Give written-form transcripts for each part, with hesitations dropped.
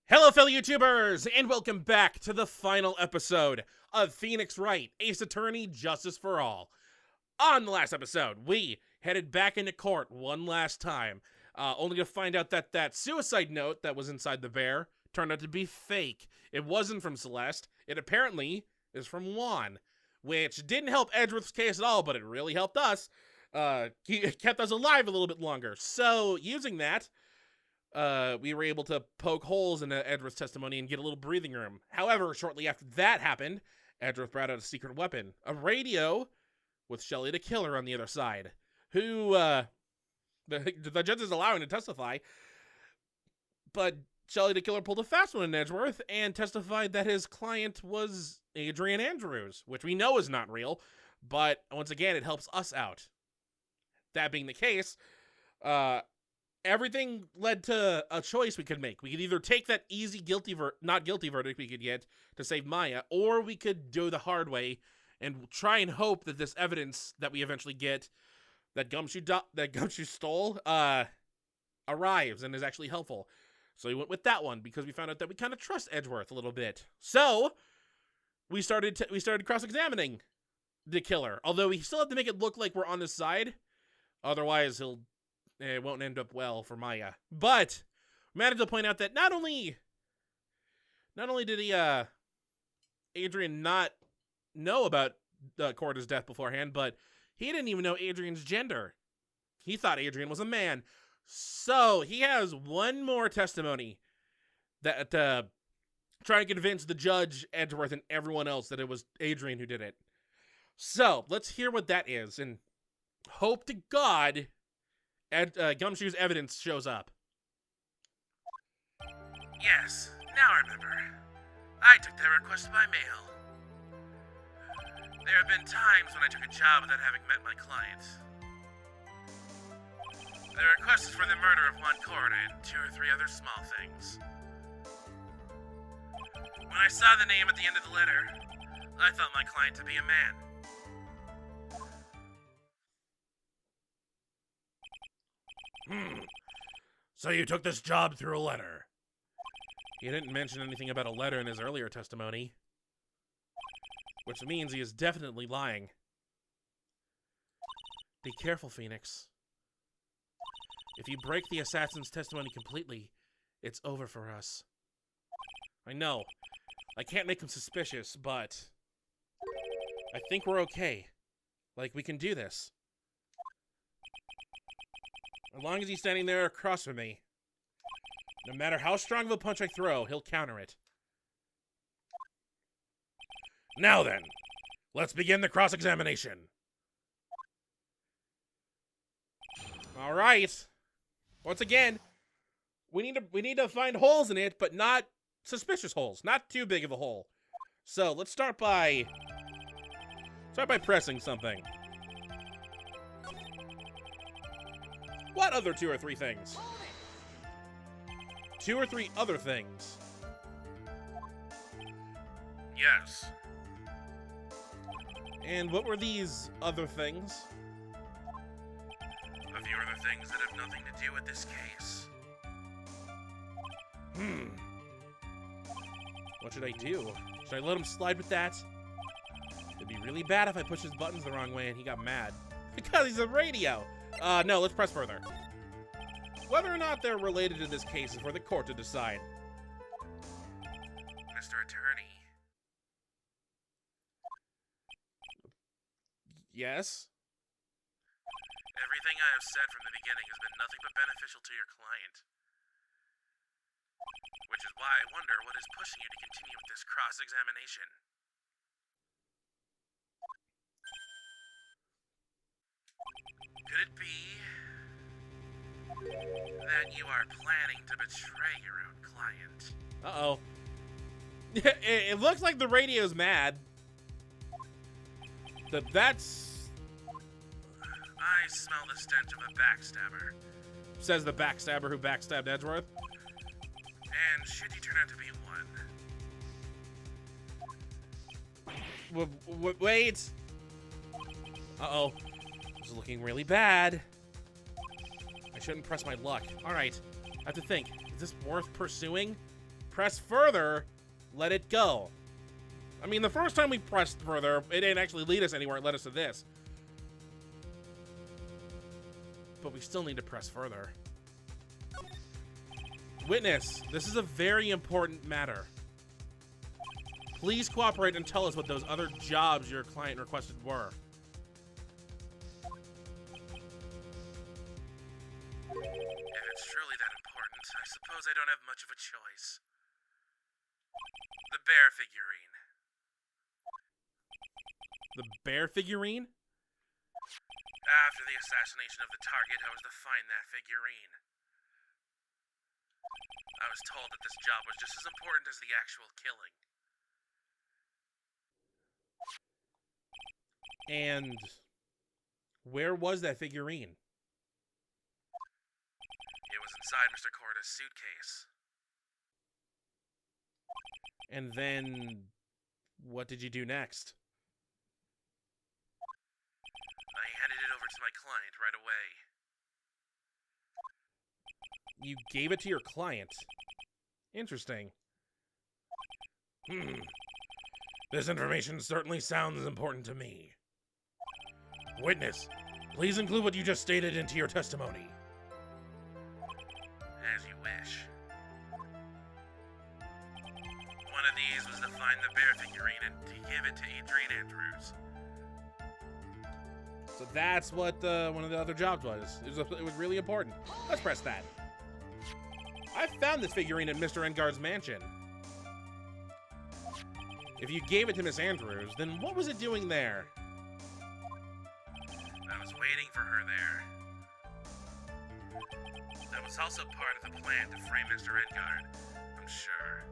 Hello, fellow YouTubers, and welcome back to the final episode of Phoenix Wright, Ace Attorney, Justice for All. On the last episode, we headed back into court one last time, only to find out that that suicide note that was inside the bear turned out to be fake. It wasn't from Celeste. It apparently is from Juan, which didn't help Edgeworth's case at all, but it really helped us. He kept us alive a little bit longer. So, using that, we were able to poke holes in Edgeworth's testimony and get a little breathing room. However, shortly after that happened, Edgeworth brought out a secret weapon, a radio with Shelley the Killer on the other side, who the judge is allowing to testify, but Shelley the Killer pulled a fast one in Edgeworth and testified that his client was Adrian Andrews, which we know is not real, but once again, it helps us out. That being the case, everything led to a choice we could make. We could either take that easy not guilty verdict we could get to save Maya, or we could do the hard way and try and hope that this evidence that we eventually get that Gumshoe stole arrives and is actually helpful. So we went with that one because we found out that we kind of trust Edgeworth a little bit. So we started cross-examining the killer, although we still have to make it look like we're on his side. Otherwise, it won't end up well for Maya. But we managed to point out that not only did Adrian not know about Corda's death beforehand, but he didn't even know Adrian's gender. He thought Adrian was a man. So he has one more testimony that try and convince the judge, Edgeworth, and everyone else that it was Adrian who did it. So let's hear what that is, and hope to God Gumshoe's evidence shows up. Yes, now I remember. I took that request by mail. There have been times when I took a job without having met my client. The request is for the murder of Juan Corda and 2 or 3 other small things. When I saw the name at the end of the letter, I thought my client to be a man. So you took this job through a letter. He didn't mention anything about a letter in his earlier testimony, which means he is definitely lying. Be careful, Phoenix. If you break the assassin's testimony completely, it's over for us. I know. I can't make him suspicious, but I think we're okay. Like, we can do this. As long as he's standing there across from me. No matter how strong of a punch I throw, he'll counter it. Now then, let's begin the cross-examination. All right. Once again, we need to find holes in it, but not suspicious holes. Not too big of a hole. So let's start by pressing something. What other 2 or 3 things? 2 or 3 other things. Yes. And what were these other things? A few other things that have nothing to do with this case. What should I do? Should I let him slide with that? It'd be really bad if I pushed his buttons the wrong way and he got mad. Because he's a radio! No, let's press further. Whether or not they're related to this case is for the court to decide. Mr. Attorney. Yes? Everything I have said from the beginning has been nothing but beneficial to your client. Which is why I wonder what is pushing you to continue with this cross-examination. Could it be that you are planning to betray your own client? Uh-oh. It looks like the radio's mad. That's... I smell the stench of a backstabber. Says the backstabber who backstabbed Edgeworth. And should you turn out to be one... Wait. Uh-oh. This is looking really bad. I shouldn't press my luck. Alright. I have to think. Is this worth pursuing? press further, let it go. I mean, the first time we pressed further, it didn't actually lead us anywhere. It led us to this. But we still need to press further. Witness, this is a very important matter. Please cooperate and tell us what those other jobs your client requested were. If it's truly that important, I suppose I don't have much of a choice. The bear figurine. The bear figurine? After the assassination of the target, I was to find that figurine. I was told that this job was just as important as the actual killing. And where was that figurine? It was inside Mr. Corda's suitcase. And then what did you do next? I handed it over to my client right away. You gave it to your client. Interesting. This information certainly sounds important to me. Witness, please include what you just stated into your testimony. As you wish. One of these was to find the bear figurine and to give it to Adrian Andrews. So that's what one of the other jobs was. It was really important. Let's press that. I found this figurine at Mr. Engard's mansion. If you gave it to Miss Andrews, then what was it doing there? I was waiting for her there. That was also part of the plan to frame Mr. Engard, I'm sure.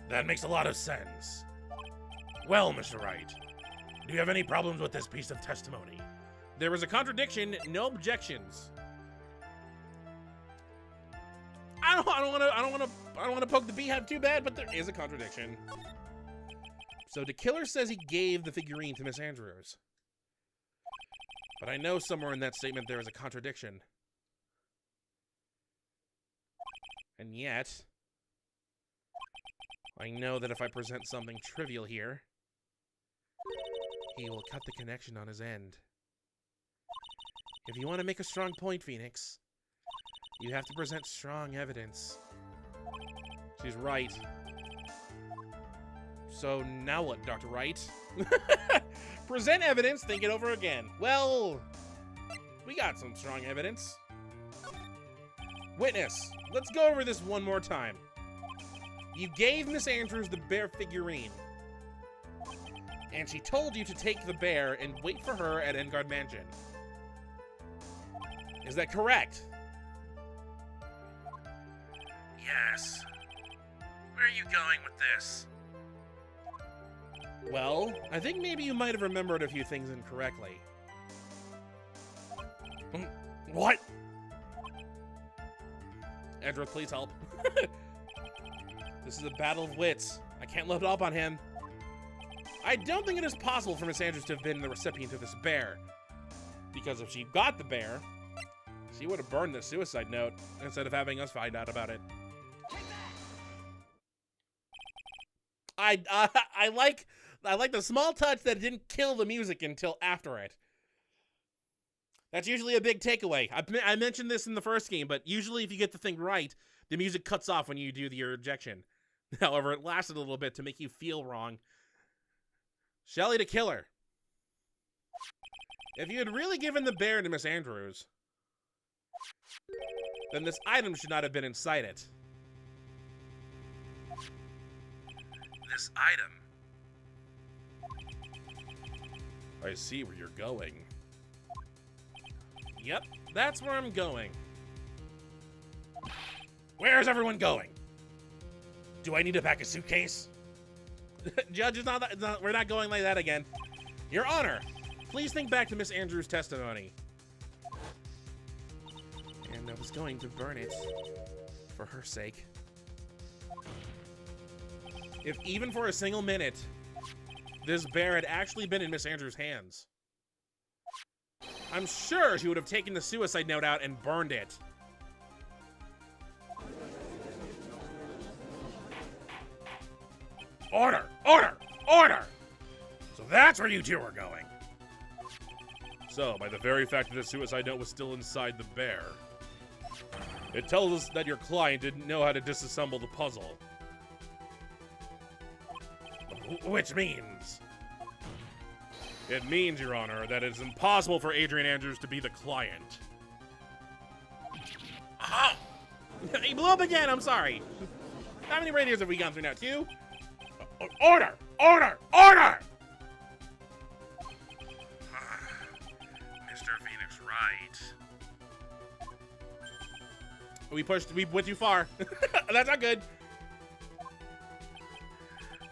That makes a lot of sense. Well, Mr. Wright, do you have any problems with this piece of testimony? There was a contradiction, no objections. I don't want to poke the beehive too bad, but there is a contradiction. So the killer says he gave the figurine to Miss Andrews. But I know somewhere in that statement there is a contradiction. And yet, I know that if I present something trivial here, he will cut the connection on his end. If you want to make a strong point, Phoenix, you have to present strong evidence. She's right. So now what, Dr. Wright? Present evidence, think it over again. Well, we got some strong evidence. Witness, let's go over this one more time. You gave Miss Andrews the bear figurine, and she told you to take the bear and wait for her at Engard Mansion. Is that correct? Yes. Where are you going with this? Well, I think maybe you might have remembered a few things incorrectly. What? Edward, please help. This is a battle of wits. I can't load up on him. I don't think it is possible for Miss Andrews to have been the recipient of this bear. Because if she got the bear, she would have burned the suicide note instead of having us find out about it. I like the small touch that it didn't kill the music until after it. That's usually a big takeaway. I mentioned this in the first game, but usually if you get the thing right, the music cuts off when you do your ejection. However, it lasted a little bit to make you feel wrong. Shelly the killer. If you had really given the bear to Miss Andrews, then this item should not have been inside it. This item? I see where you're going. Yep, that's where I'm going. Where's everyone going? Do I need to pack a suitcase? Judge, we're not going like that again. Your Honor, please think back to Miss Andrews' testimony. And I was going to burn it for her sake. If even for a single minute, this bear had actually been in Miss Andrews' hands, I'm sure she would have taken the suicide note out and burned it. Order! Order! Order! So that's where you two are going. So, by the very fact that the suicide note was still inside the bear, it tells us that your client didn't know how to disassemble the puzzle. Which means... It means, Your Honor, that it's impossible for Adrian Andrews to be the client. Oh! He blew up again, I'm sorry. How many radios have we gone through now? 2? Order! Order! Order! Mr. Phoenix Wright. We went too far. That's not good.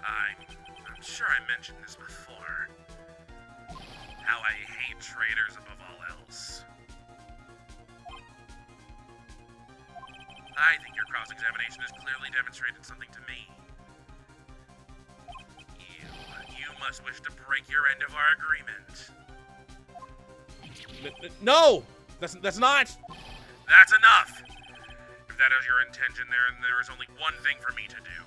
I'm sure I mentioned this before. How I hate traitors above all else. I think your cross-examination has clearly demonstrated something to me. You must wish to break your end of our agreement. No! That's not! That's enough! If that is your intention, then there is only one thing for me to do.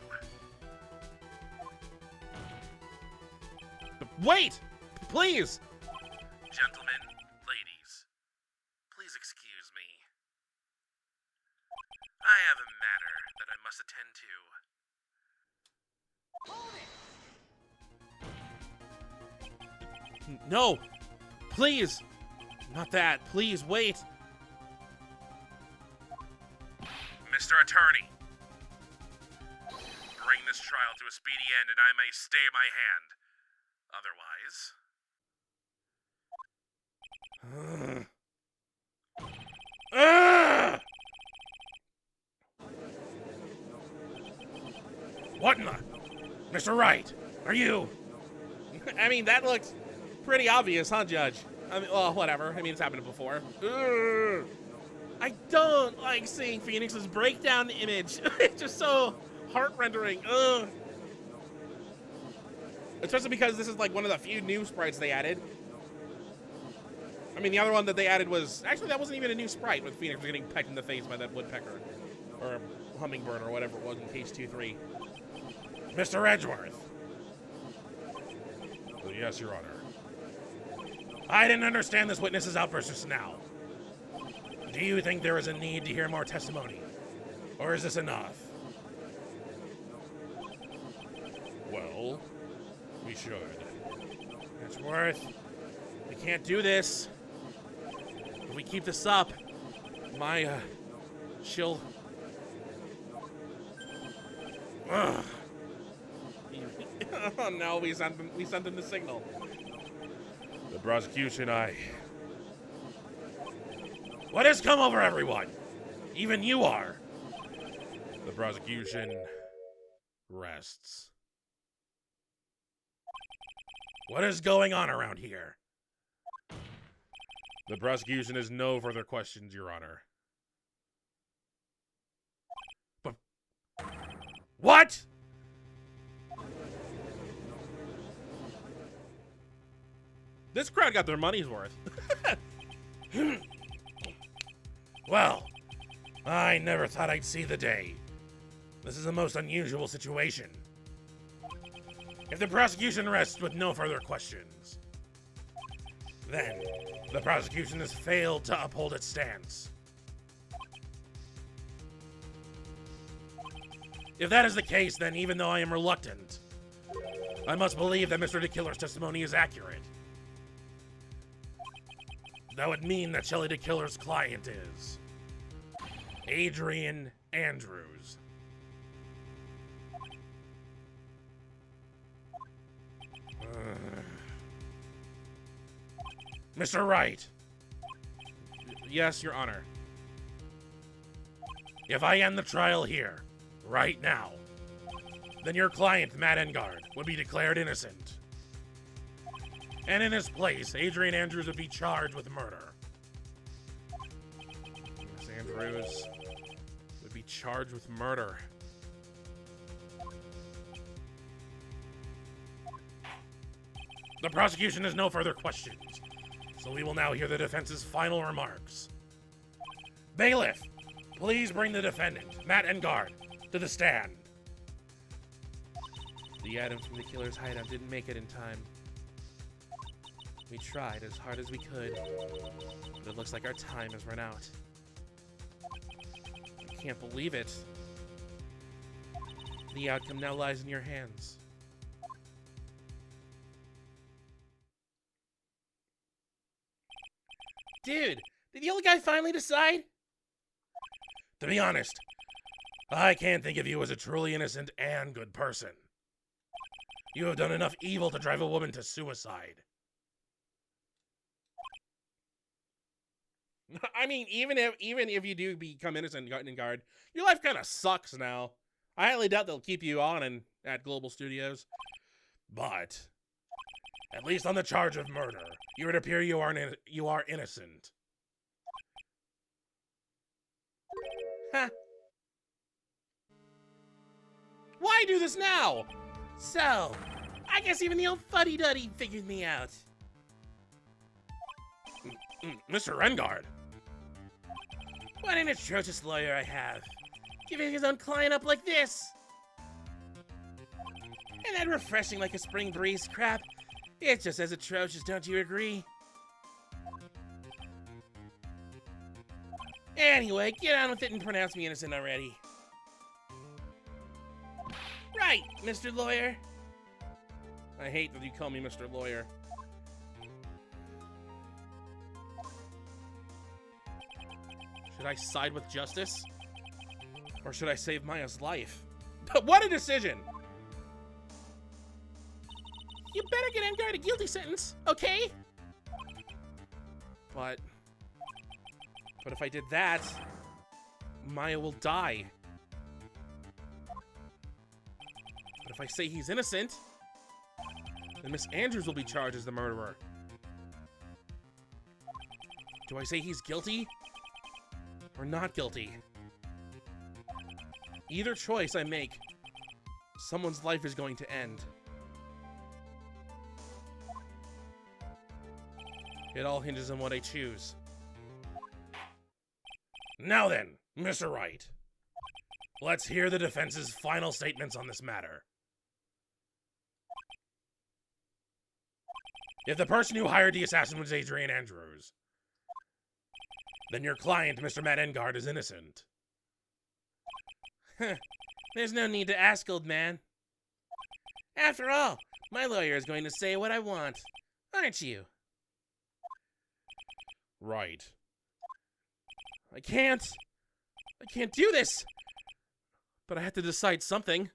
Wait! Please! Gentlemen, ladies, please excuse me. I have a matter that I must attend to. No! Please! Not that. Please, wait! Mr. Attorney, bring this trial to a speedy end and I may stay my hand. Otherwise... What in the... Mr. Wright, are you... I mean, that looks pretty obvious, huh, Judge? I mean, well, whatever. I mean, it's happened before. I don't like seeing Phoenix's breakdown image. It's just so heart-rendering. Ugh. Especially because this is like one of the few new sprites they added. I mean, the other one that they added was... Actually, that wasn't even a new sprite with Phoenix getting pecked in the face by that woodpecker. Or hummingbird or whatever it was in case 2-3. Mr. Edgeworth. Well, yes, Your Honor. I didn't understand this witness's outburst just now. Do you think there is a need to hear more testimony? Or is this enough? Well, we should. Edgeworth, we can't do this. If we keep this up, she'll... Ugh. Oh no, we sent him the signal. The prosecution, What has come over everyone? Even you are. The prosecution rests. What is going on around here? The prosecution has no further questions, Your Honor. But... What? This crowd got their money's worth. Well, I never thought I'd see the day. This is a most unusual situation. If the prosecution rests with no further questions, then the prosecution has failed to uphold its stance. If that is the case, then even though I am reluctant, I must believe that Mr. DeKiller's testimony is accurate. That would mean that Shelley DeKiller's client is Adrian Andrews. Mr. Wright. Yes, Your Honor. If I end the trial here, right now, then your client, Matt Engard, would be declared innocent. And in his place, Adrian Andrews would be charged with murder. Miss Andrews would be charged with murder. The prosecution has no further questions, so we will now hear the defense's final remarks. Bailiff, please bring the defendant, Matt Engard, to the stand. The items from the killer's hideout didn't make it in time. We tried as hard as we could, but it looks like our time has run out. I can't believe it. The outcome now lies in your hands. Dude, did the old guy finally decide? To be honest, I can't think of you as a truly innocent and good person. You have done enough evil to drive a woman to suicide. I mean, even if you do become innocent in guard, your life kind of sucks now. I highly doubt they'll keep you on at Global Studios. But at least on the charge of murder, you would appear you are innocent. Huh. Why do this now? So, I guess even the old fuddy-duddy figured me out. Mr. Rengard. What an atrocious lawyer I have. Giving his own client up like this. And that refreshing like a spring breeze crap, it's just as atrocious, don't you agree? Anyway, get on with it and pronounce me innocent already. Right, Mr. Lawyer. I hate that you call me Mr. Lawyer. Should I side with justice? Or should I save Maya's life? But what a decision! You better get Enguard a guilty sentence, okay? But if I did that, Maya will die. But if I say he's innocent, then Miss Andrews will be charged as the murderer. Do I say he's guilty? Or not guilty? Either choice I make, someone's life is going to end. It all hinges on what I choose. Now then, Mr. Wright, let's hear the defense's final statements on this matter. If the person who hired the assassin was Adrian Andrews, then your client, Mr. Matt Enguard, is innocent. There's no need to ask, old man. After all, my lawyer is going to say what I want, aren't you? Right. I can't do this! But I have to decide something.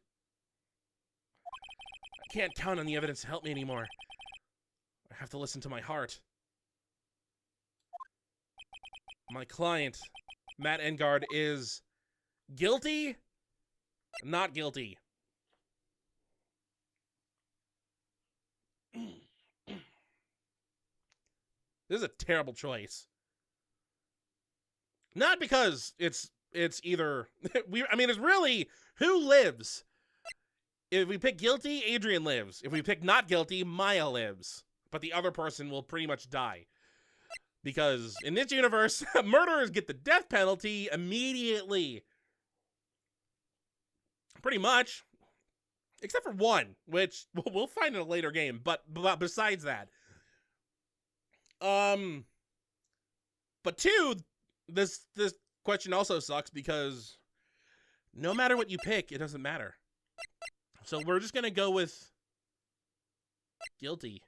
I can't count on the evidence to help me anymore. I have to listen to my heart. My client, Matt Enguard, is guilty? Not guilty. This is a terrible choice. Not because it's either it's really who lives. If we pick guilty, Adrian lives. If we pick not guilty, Maya lives. But the other person will pretty much die. Because in this universe, murderers get the death penalty immediately. Pretty much. Except for one, which we'll find in a later game. But besides that. But two, this question also sucks because no matter what you pick, it doesn't matter. So we're just gonna go with guilty.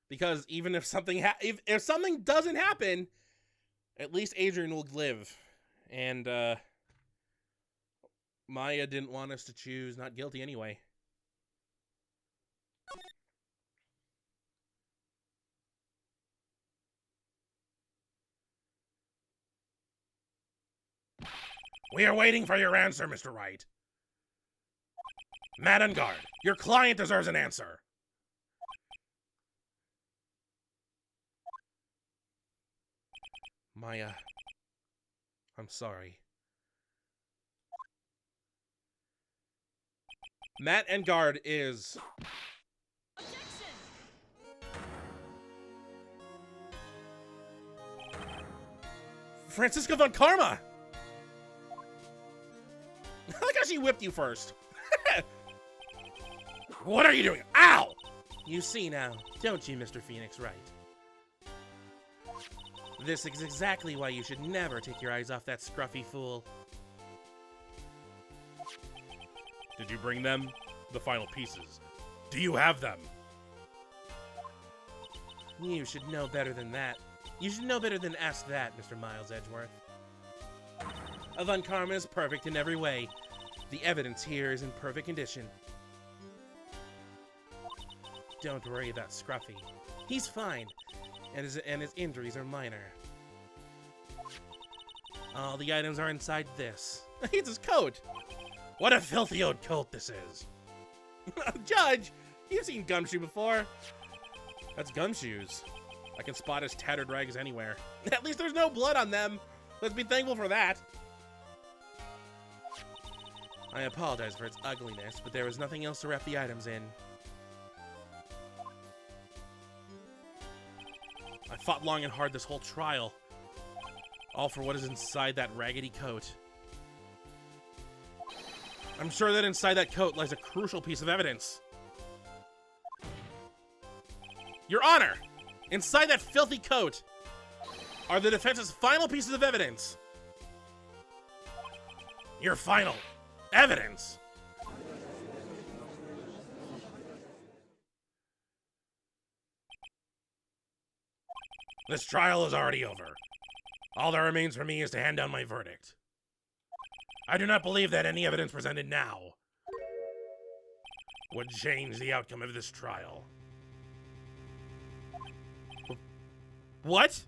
Because even if something if something doesn't happen, at least Adrian will live. And Maya didn't want us to choose not guilty anyway. We are waiting for your answer, Mr. Wright. Matt Enguard, your client deserves an answer. Maya, I'm sorry. Matt Enguard is... Francisco von Karma! I like how she whipped you first. What are you doing? Ow! You see now, don't you, Mr. Phoenix Wright? This is exactly why you should never take your eyes off that scruffy fool. Did you bring them? The final pieces. Do you have them? You should know better than that. You should know better than ask that, Mr. Miles Edgeworth. Von Karma is perfect in every way. The evidence here is in perfect condition. Don't worry about Scruffy. He's fine, and his injuries are minor. All the items are inside this. It's his coat! What a filthy old coat this is! Judge, you've seen Gumshoe before. That's Gumshoes. I can spot his tattered rags anywhere. At least there's no blood on them. Let's be thankful for that. I apologize for its ugliness, but there was nothing else to wrap the items in. I fought long and hard this whole trial. All for what is inside that raggedy coat. I'm sure that inside that coat lies a crucial piece of evidence. Your Honor! Inside that filthy coat are the defense's final pieces of evidence. Your final evidence? This trial is already over. All that remains for me is to hand down my verdict. I do not believe that any evidence presented now would change the outcome of this trial. What?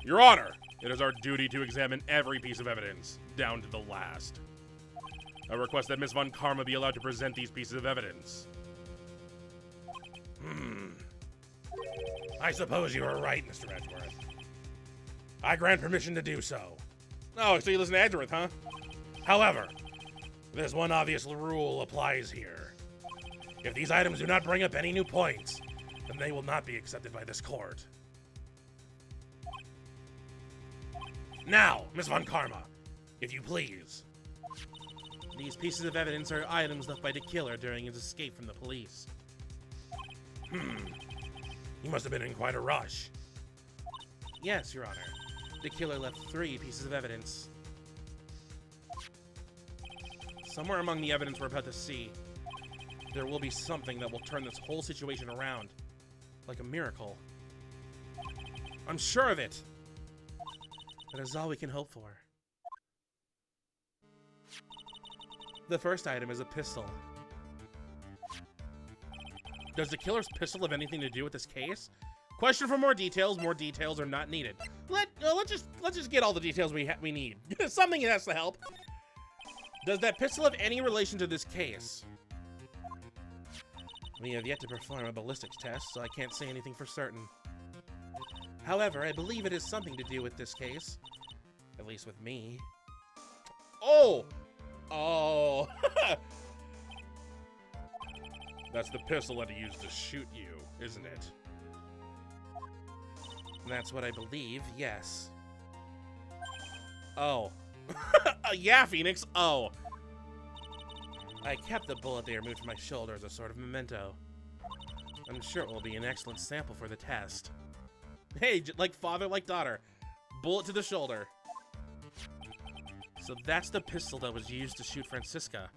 Your Honor, it is our duty to examine every piece of evidence, down to the last. I request that Miss Von Karma be allowed to present these pieces of evidence. I suppose you are right, Mr. Edgeworth. I grant permission to do so. Oh, so you listen to Edgeworth, huh? However, this one obvious rule applies here. If these items do not bring up any new points, then they will not be accepted by this court. Now, Miss Von Karma, if you please. These pieces of evidence are items left by the killer during his escape from the police. You must have been in quite a rush. Yes, Your Honor. The killer left 3 pieces of evidence. Somewhere among the evidence we're about to see, there will be something that will turn this whole situation around. Like a miracle. I'm sure of it! That is all we can hope for. The first item is a pistol. Does the killer's pistol have anything to do with this case? Question for more details. More details are not needed. Let's just get all the details we need. Something has to help. Does that pistol have any relation to this case? We have yet to perform a ballistics test, so I can't say anything for certain. However, I believe it is something to do with this case. At least with me. Oh! Oh! That's the pistol that he used to shoot you, isn't it? That's what I believe, yes. Oh. Yeah, Phoenix, oh. I kept the bullet they removed from my shoulder as a sort of memento. I'm sure it will be an excellent sample for the test. Hey, like father, like daughter. Bullet to the shoulder. So that's the pistol that was used to shoot Francisca.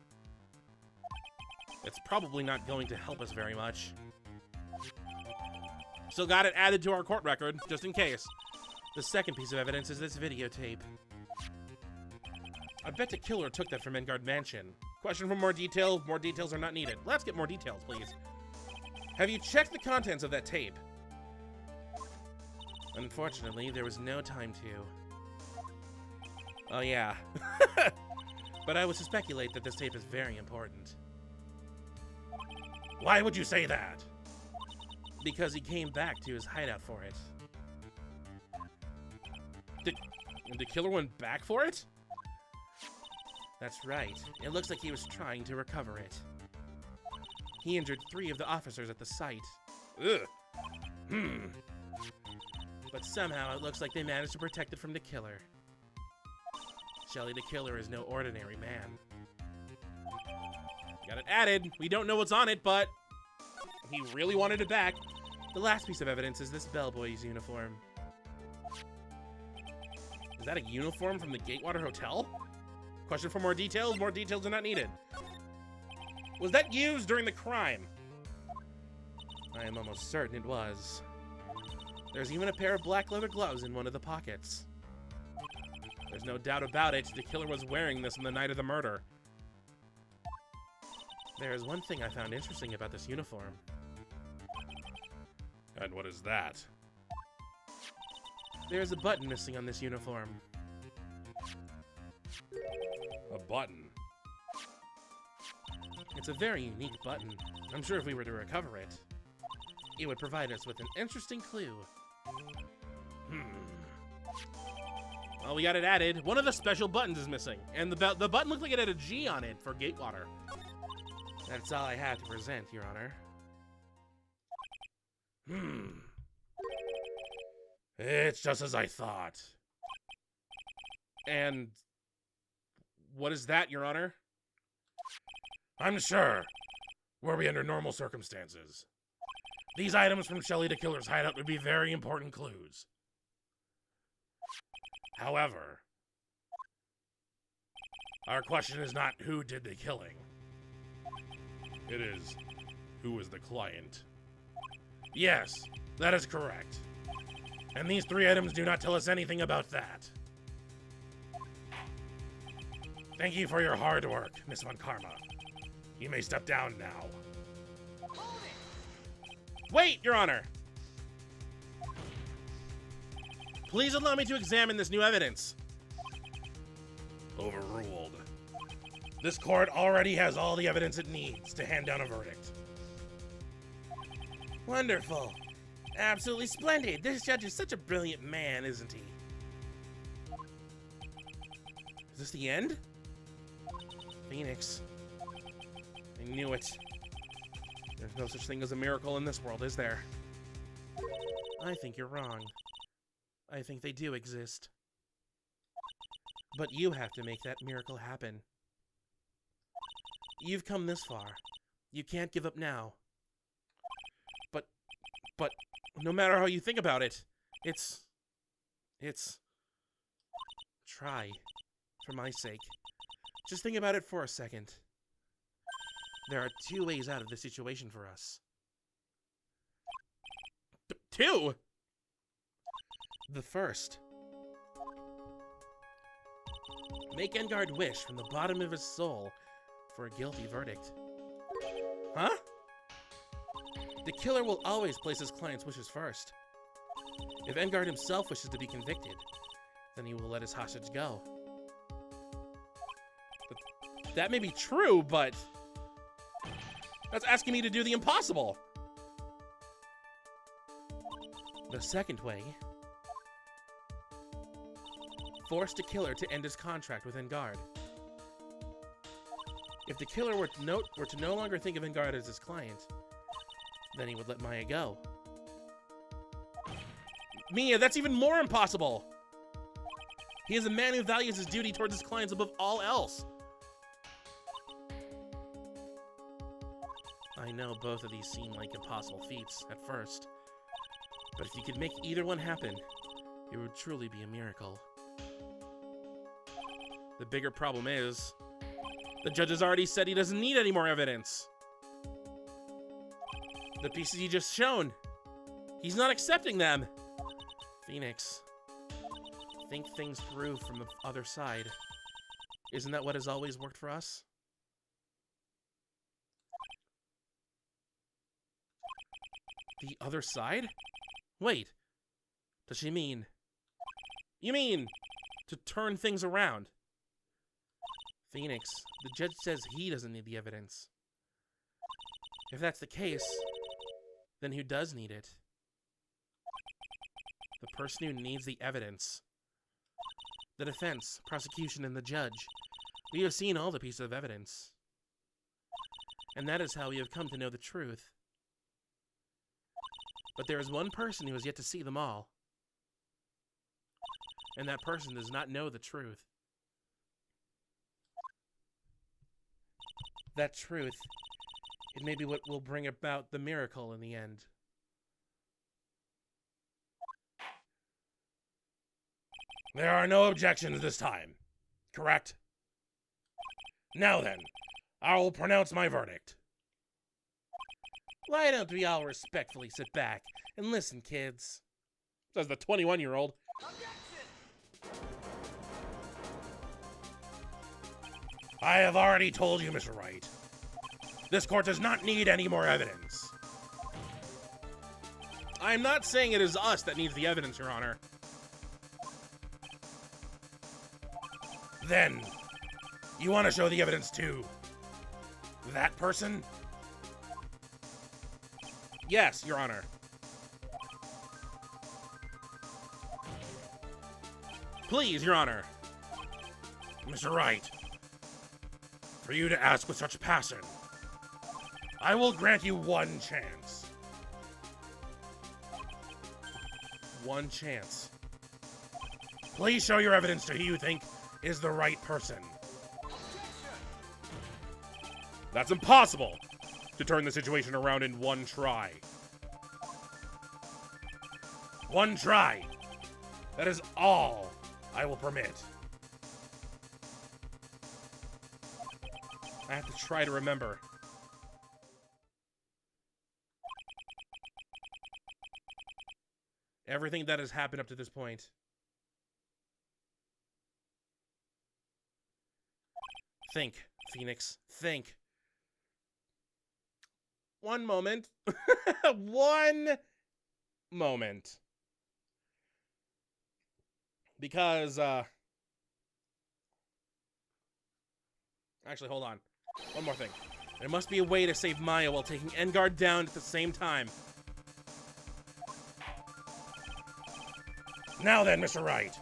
It's probably not going to help us very much. Still got it added to our court record, just in case. The second piece of evidence is this videotape. I bet the killer took that from Engard Mansion. Question for more details. More details are not needed. Let's get more details, please. Have you checked the contents of that tape? Unfortunately, there was no time to. Oh yeah. But I would speculate that this tape is very important. Why would you say that? Because he came back to his hideout for it. The killer went back for it? That's right. It looks like he was trying to recover it. He injured 3 of the officers at the site. Ugh. But somehow it looks like they managed to protect it from the killer. Shelly the killer is no ordinary man. Got it added. We don't know what's on it, but he really wanted it back. The last piece of evidence is this bellboy's uniform. Is that a uniform from the Gatewater Hotel? Question for more details. More details are not needed. Was that used during the crime? I am almost certain it was. There's even a pair of black leather gloves in one of the pockets. There's no doubt about it, the killer was wearing this on the night of the murder. There is one thing I found interesting about this uniform. And what is that? There is a button missing on this uniform. A button? It's a very unique button. I'm sure if we were to recover it, it would provide us with an interesting clue. Well, we got it added. One of the special buttons is missing, and the button looked like it had a G on it for Gatewater. That's all I have to present, Your Honor. It's just as I thought. And what is that, Your Honor? I'm sure. Were we under normal circumstances, these items from Shelly the Killer's hideout would be very important clues. However, our question is not who did the killing. It is, who is the client? Yes, that is correct. And these 3 items do not tell us anything about that. Thank you for your hard work, Miss Von Karma. You may step down now. Wait, Your Honor! Please allow me to examine this new evidence. Overruled. This court already has all the evidence it needs to hand down a verdict. Wonderful. Absolutely splendid. This judge is such a brilliant man, isn't he? Is this the end? Phoenix. I knew it. There's no such thing as a miracle in this world, is there? I think you're wrong. I think they do exist. But you have to make that miracle happen. You've come this far. You can't give up now. But no matter how you think about it, it's... Try. For my sake. Just think about it for a second. There are 2 ways out of this situation for us. 2? The first. Make Engard wish from the bottom of his soul for a guilty verdict. Huh? The killer will always place his client's wishes first. If Engard himself wishes to be convicted, then he will let his hostage go. That may be true, but that's asking me to do the impossible. The second way. Force the killer to end his contract with Engard. If the killer were to no longer think of Engard as his client, then he would let Maya go. Mia, that's even more impossible! He is a man who values his duty towards his clients above all else. I know both of these seem like impossible feats at first, but if you could make either one happen, it would truly be a miracle. The bigger problem is, the judge has already said he doesn't need any more evidence. The pieces he just shown, he's not accepting them. Phoenix, think things through from the other side. Isn't that what has always worked for us? The other side? Wait, does she mean... You mean to turn things around? Phoenix, the judge says he doesn't need the evidence. If that's the case, then who does need it? The person who needs the evidence. The defense, prosecution, and the judge. We have seen all the pieces of evidence. And that is how we have come to know the truth. But there is one person who has yet to see them all. And that person does not know the truth. that truth, it may be what will bring about the miracle in the end. There are no objections this time, correct? Now then, I will pronounce my verdict. Why don't we all respectfully sit back and listen, kids? Says the 21-year-old. I have already told you, Mr. Wright. This court does not need any more evidence. I'm not saying it is us that needs the evidence, Your Honor. Then, you want to show the evidence to that person? Yes, Your Honor. Please, Your Honor. Mr. Wright, for you to ask with such passion, I will grant you one chance. One chance. Please show your evidence to who you think is the right person. That's impossible to turn the situation around in one try. One try. That is all I will permit. I have to try to remember. Everything that has happened up to this point. Think, Phoenix. Think. One moment. One moment. Because, actually, hold on. One more thing. There must be a way to save Maya while taking Engard down at the same time. Now then, Mr. Wright,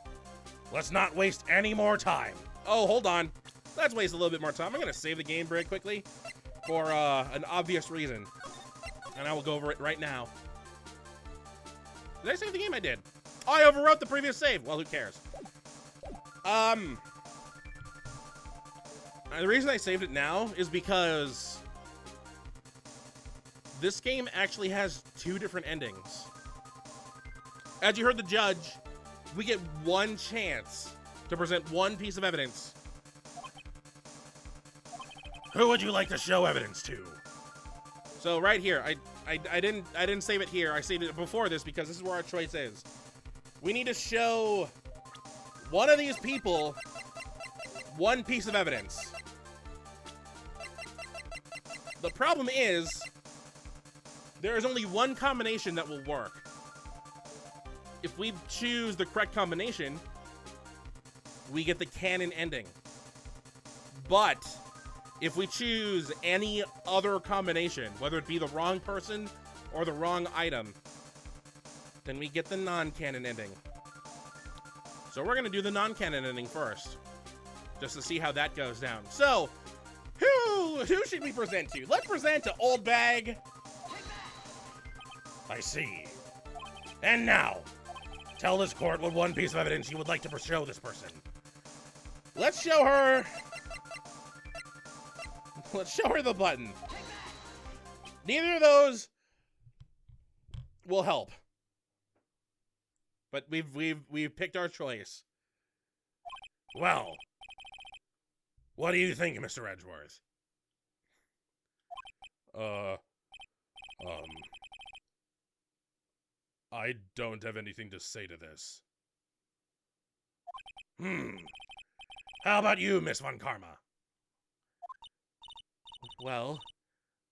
let's not waste any more time. Oh, hold on. Let's waste a little bit more time. I'm going to save the game very quickly for an obvious reason. And I will go over it right now. Did I save the game? I did. Oh, I overwrote the previous save. Well, who cares? The reason I saved it now is because this game actually has two different endings. As you heard the judge, we get one chance to present one piece of evidence. Who would you like to show evidence to? So right here, I didn't save it here. I saved it before this because this is where our choice is. We need to show one of these people one piece of evidence. The problem is there is only one combination that will work. If we choose the correct combination, we get the canon ending. But if we choose any other combination, whether it be the wrong person or the wrong item, then we get the non-canon ending. So we're gonna do the non-canon ending first, just to see how that goes down. So, who should we present to? Let's present to Old Bag. I see. And now, tell this court what one piece of evidence you would like to show this person. Let's show her the button. Neither of those will help. But we've picked our choice. Well, what do you think, Mr. Edgeworth? I don't have anything to say to this. How about you, Miss Von Karma? Well,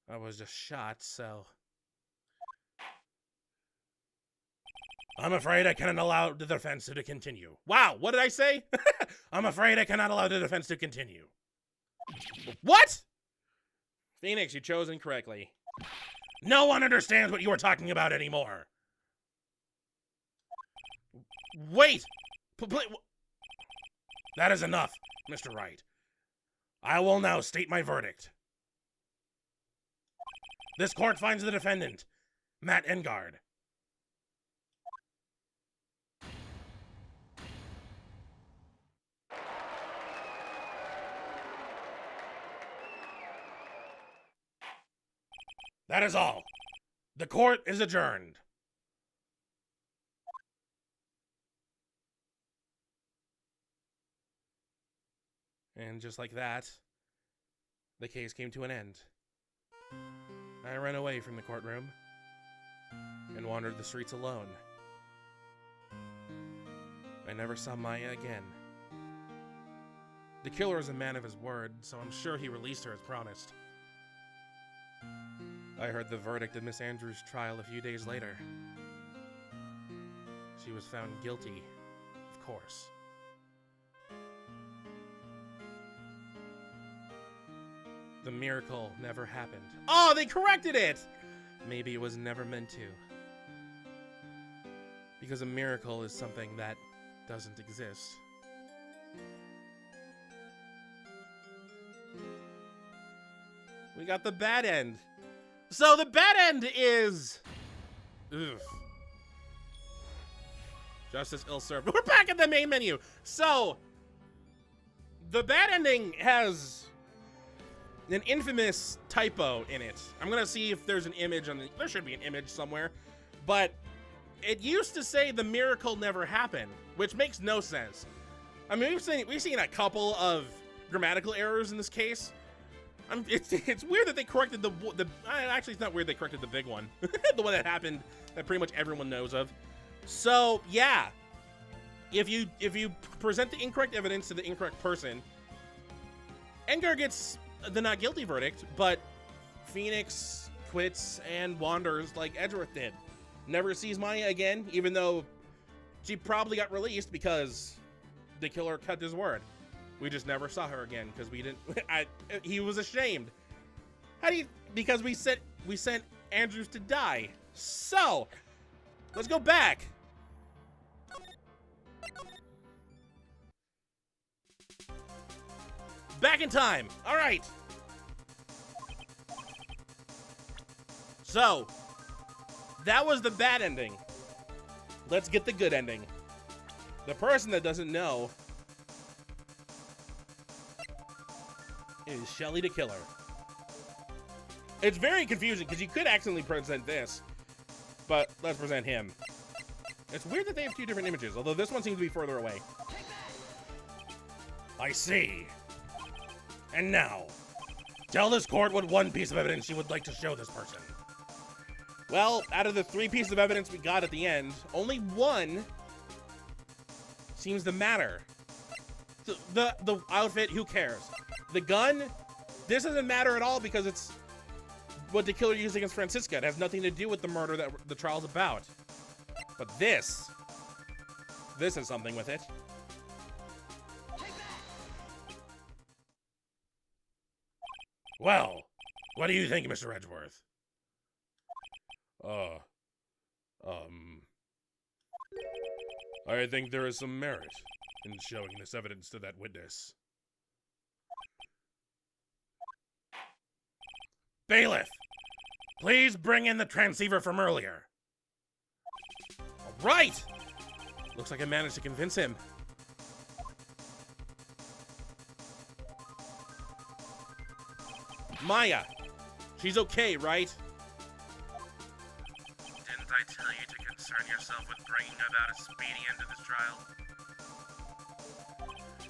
I was just shot, so... I'm afraid I cannot allow the defense to continue. Wow, what did I say? I'm afraid I cannot allow the defense to continue. What? Phoenix, you chose incorrectly. No one understands what you are talking about anymore. Wait! That is enough, Mr. Wright. I will now state my verdict. This court finds the defendant, Matt Engard. That is all. The court is adjourned. And just like that, the case came to an end. I ran away from the courtroom and wandered the streets alone. I never saw Maya again. The killer is a man of his word, so I'm sure he released her as promised. I heard the verdict of Miss Andrews' trial a few days later. She was found guilty, of course. The miracle never happened. Oh, they corrected it! Maybe it was never meant to. Because a miracle is something that doesn't exist. We got the bad end. So the bad end is... Ugh. Justice ill-served. We're back at the main menu. So, the bad ending has an infamous typo in it. I'm gonna see if there's an image on the... There should be an image somewhere. But it used to say the miracle never happened, which makes no sense. I mean, we've seen a couple of grammatical errors in this case. It's weird that they corrected the actually, it's not weird they corrected the big one. The one that happened that pretty much everyone knows of. So, yeah. If you present the incorrect evidence to the incorrect person, Edgar gets the not guilty verdict, but Phoenix quits and wanders like Edgeworth did. Never sees Maya again, even though she probably got released because the killer cut his word. We just never saw her again because we didn't. He was ashamed. How do you? Because we sent Andrews to die. So let's go back. Back in time. All right. So that was the bad ending. Let's get the good ending. The person that doesn't know is Shelly the Killer. It's very confusing because you could accidentally present this, but let's present him. It's weird that they have two different images, although this one seems to be further away. I see. And now, tell this court what one piece of evidence you would like to show this person. Well, out of the 3 pieces of evidence we got at the end, only one seems to matter. The outfit, who cares? The gun, this doesn't matter at all because it's what the killer used against Francisca. It has nothing to do with the murder that the trial's about. But this is something with it. Well, what do you think, Mr. Edgeworth? I think there is some merit in showing this evidence to that witness. Bailiff, please bring in the transceiver from earlier. All right! Looks like I managed to convince him. Maya, she's okay, right? Didn't I tell you to concern yourself with bringing about a speedy end to this trial?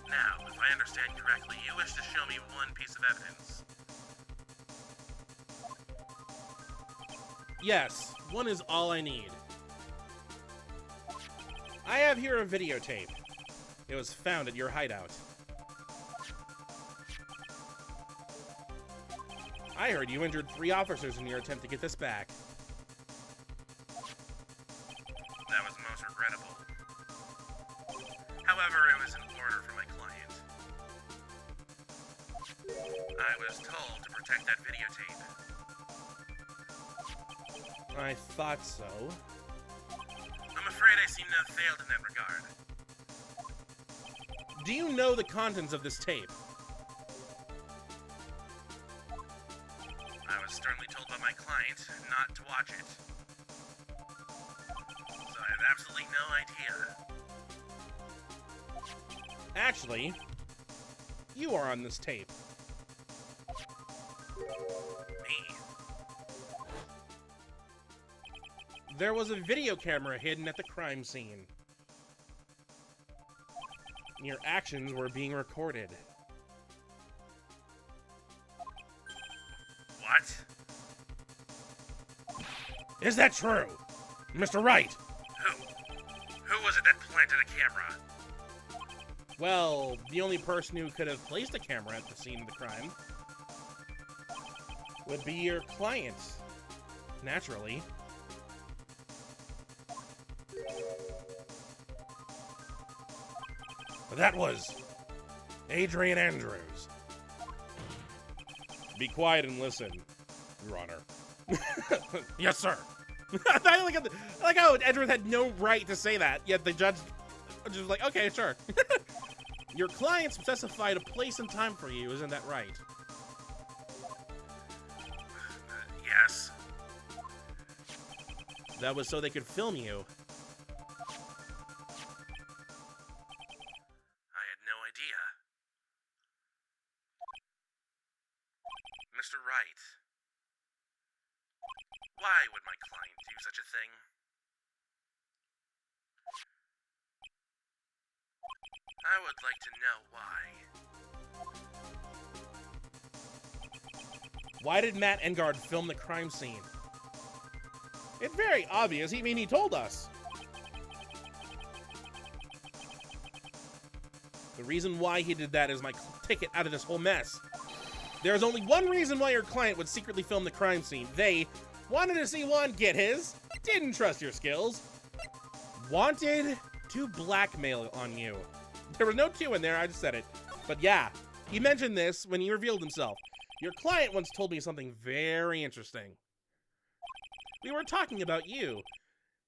Now, if I understand correctly, you wish to show me one piece of evidence. Yes, one is all I need. I have here a videotape. It was found at your hideout. I heard you injured 3 officers in your attempt to get this back. That was most regrettable. However, it was an order from my client. I was told to protect that videotape. I thought so. I'm afraid I seem to have failed in that regard. Do you know the contents of this tape? I was sternly told by my client not to watch it. So I have absolutely no idea. Actually, you are on this tape. Me? There was a video camera hidden at the crime scene. Your actions were being recorded. What? Is that true? Mr. Wright? Who was it that planted a camera? Well, the only person who could have placed a camera at the scene of the crime would be your client, naturally. That was Adrian Andrews. Be quiet and listen, Your Honor. Yes, sir. I like how Edward had no right to say that, yet the judge was just like, okay, sure. Your client specified a place and time for you, isn't that right? Yes. That was so they could film you. I had no idea. Mr. Wright. Why would my client do such a thing? I would like to know why. Why did Matt Engard film the crime scene? It's very obvious. He told us. The reason why he did that is my ticket out of this whole mess. There's only one reason why your client would secretly film the crime scene. They wanted to see one get his, didn't trust your skills, wanted to blackmail on you. There was no two in there, I just said it. But yeah, he mentioned this when he revealed himself. Your client once told me something very interesting. We were talking about you,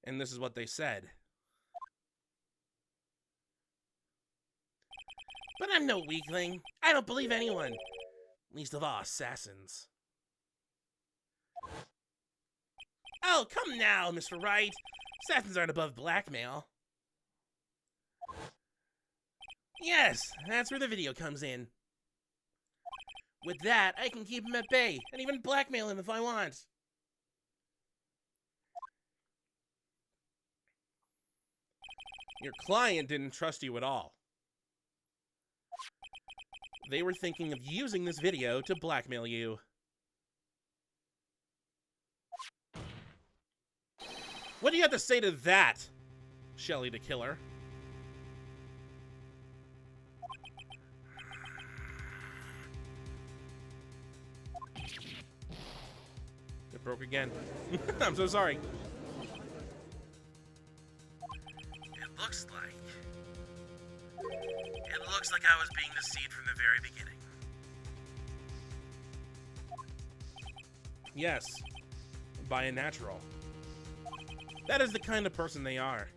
and this is what they said. But I'm no weakling. I don't believe anyone. Least of all assassins. Oh, come now, Mr. Wright. Assassins aren't above blackmail. Yes, that's where the video comes in. With that, I can keep him at bay, and even blackmail him if I want. Your client didn't trust you at all. They were thinking of using this video to blackmail you. What do you have to say to that, Shelly the Killer? It broke again. I'm so sorry. It looks like I was being deceived from the very beginning. Yes, by a natural. That is the kind of person they are.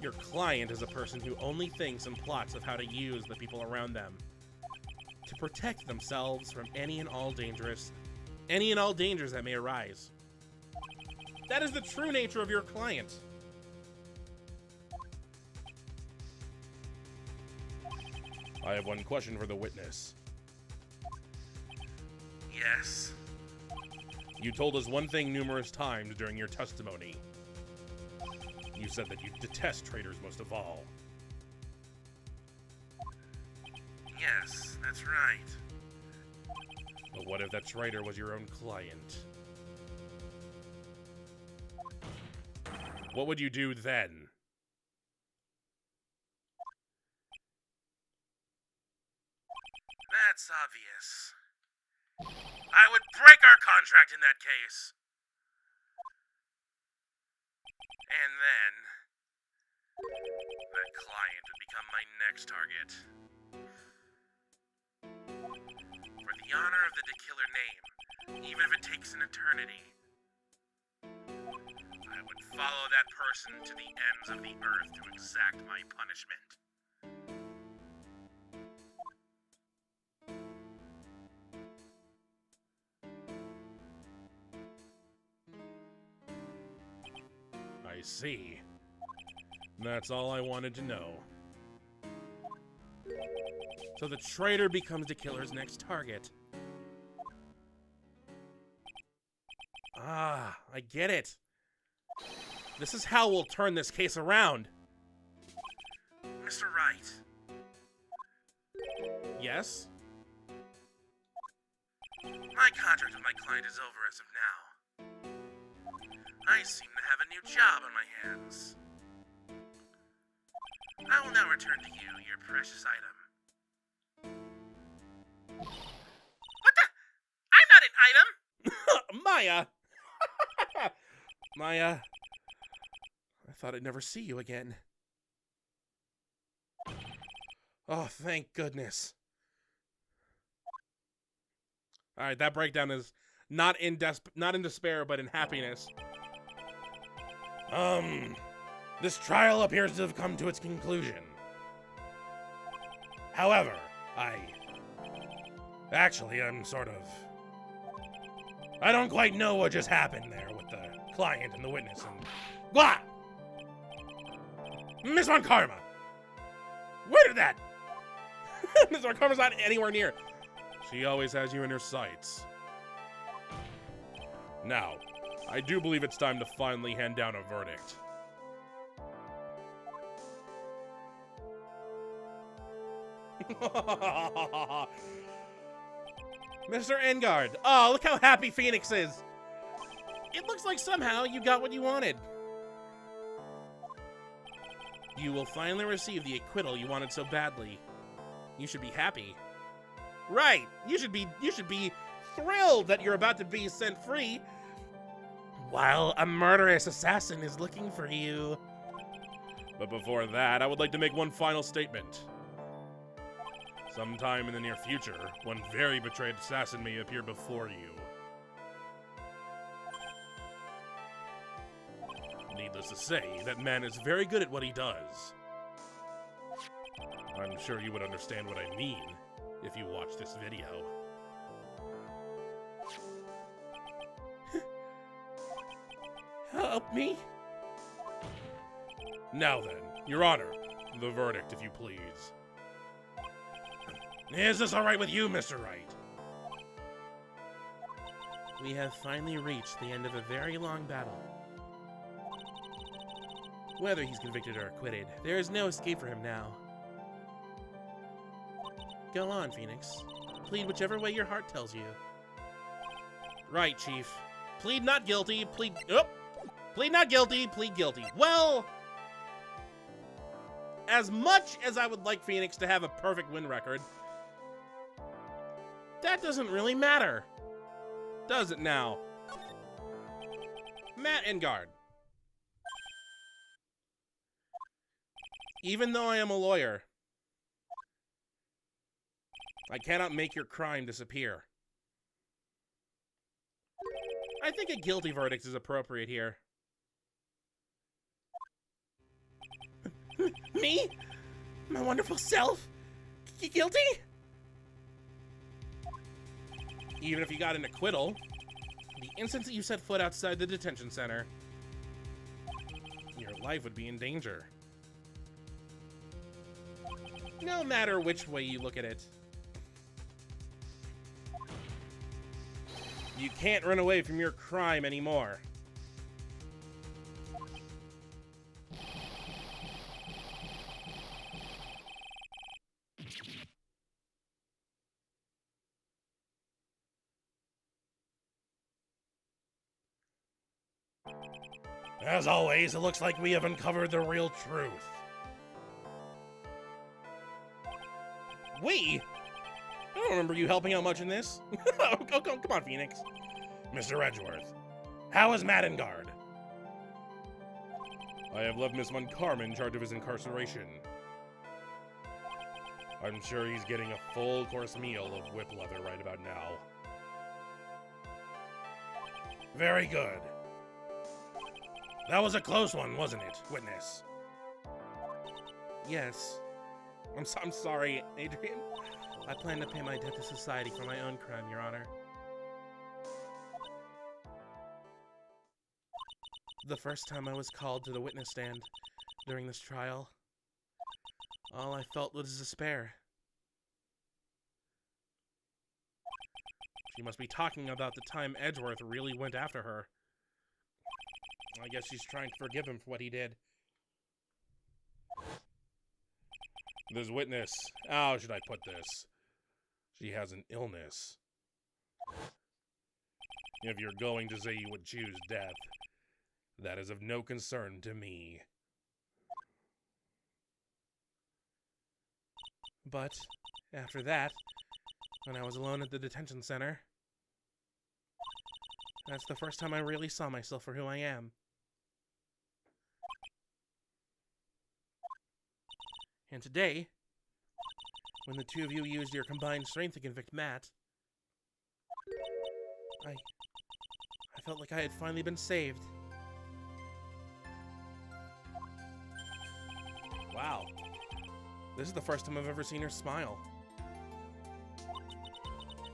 Your client is a person who only thinks and plots of how to use the people around them to protect themselves from any and all dangers that may arise. That is the true nature of your client. I have one question for the witness. Yes. You told us one thing numerous times during your testimony. You said that you detest traitors most of all. Yes, that's right. But what if that traitor was your own client? What would you do then? That's obvious. I would break our contract in that case. And then, that client would become my next target. For the honor of the Killer name, even if it takes an eternity, I would follow that person to the ends of the earth to exact my punishment. I see. That's all I wanted to know. So the traitor becomes the killer's next target. Ah, I get it. This is how we'll turn this case around. Mr. Wright, Yes? my contract with my client is over as of now. I seem to have a new job on my hands. I will now return to you your precious item. What the? I'm not an item! Maya! Maya, I thought I'd never see you again. Oh, thank goodness. Alright, that breakdown is not in despair, but in happiness. This trial appears to have come to its conclusion. However, I don't quite know what just happened there with the client and the witness and... Blah! Miss Von Karma! Where did that... Mr. Karma's not anywhere near. She always has you in her sights. Now, I do believe it's time to finally hand down a verdict. Mr. Engard. Oh, look how happy Phoenix is. It looks like somehow you got what you wanted. You will finally receive the acquittal you wanted so badly. You should be happy. Right. You should be thrilled that you're about to be set free while a murderous assassin is looking for you. But before that, I would like to make one final statement. Sometime in the near future, one very betrayed assassin may appear before you. Needless to say, that man is very good at what he does. I'm sure you would understand what I mean if you watch this video. Help me? Now then, Your Honor, the verdict, if you please. Is this alright with you, Mr. Wright? We have finally reached the end of a very long battle. Whether he's convicted or acquitted, there is no escape for him now. Go on, Phoenix. Plead whichever way your heart tells you. Right, Chief. Plead not guilty, plead not guilty, plead guilty. Well, as much as I would like Phoenix to have a perfect win record, that doesn't really matter. Does it now? Matt Engard. Even though I am a lawyer, I cannot make your crime disappear. I think a guilty verdict is appropriate here. Me? My wonderful self? Guilty? Even if you got an acquittal, the instant that you set foot outside the detention center, your life would be in danger. No matter which way you look at it. You can't run away from your crime anymore. As always, it looks like we have uncovered the real truth. We? I don't remember you helping out much in this. Come on, Phoenix. Mr. Edgeworth, how is Matt in guard? I have left Miss Von Karma in charge of his incarceration. I'm sure he's getting a full-course meal of whip leather right about now. Very good. That was a close one, wasn't it, witness? Yes. I'm sorry, Adrian. I plan to pay my debt to society for my own crime, Your Honor. The first time I was called to the witness stand during this trial, all I felt was despair. She must be talking about the time Edgeworth really went after her. I guess she's trying to forgive him for what he did. This witness, how should I put this? She has an illness. If you're going to say you would choose death, that is of no concern to me. But after that, when I was alone at the detention center, that's the first time I really saw myself for who I am. And today, when the two of you used your combined strength to convict Matt, I felt like I had finally been saved. Wow. This is the first time I've ever seen her smile.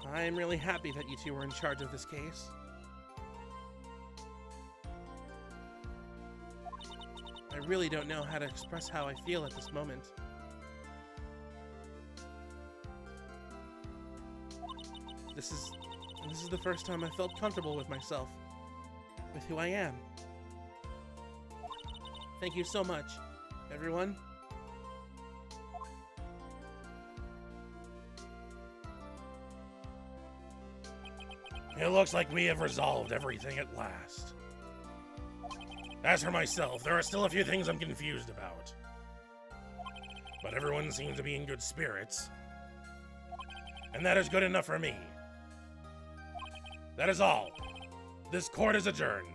I'm really happy that you two were in charge of this case. I really don't know how to express how I feel at this moment. This is the first time I felt comfortable with myself, with who I am. Thank you so much, everyone. It looks like we have resolved everything at last. As for myself, there are still a few things I'm confused about. But everyone seems to be in good spirits. And that is good enough for me. That is all. This court is adjourned.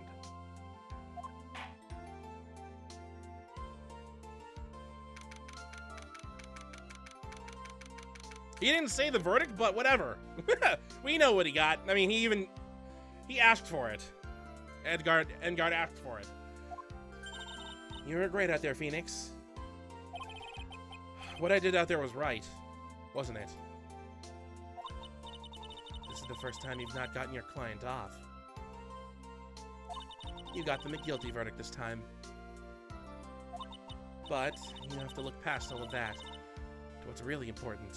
He didn't say the verdict, but whatever. We know what he got. I mean, he asked for it. Edgard asked for it. You were great out there, Phoenix. What I did out there was right, wasn't it? This is the first time you've not gotten your client off. You got them a guilty verdict this time. But you have to look past all of that to what's really important.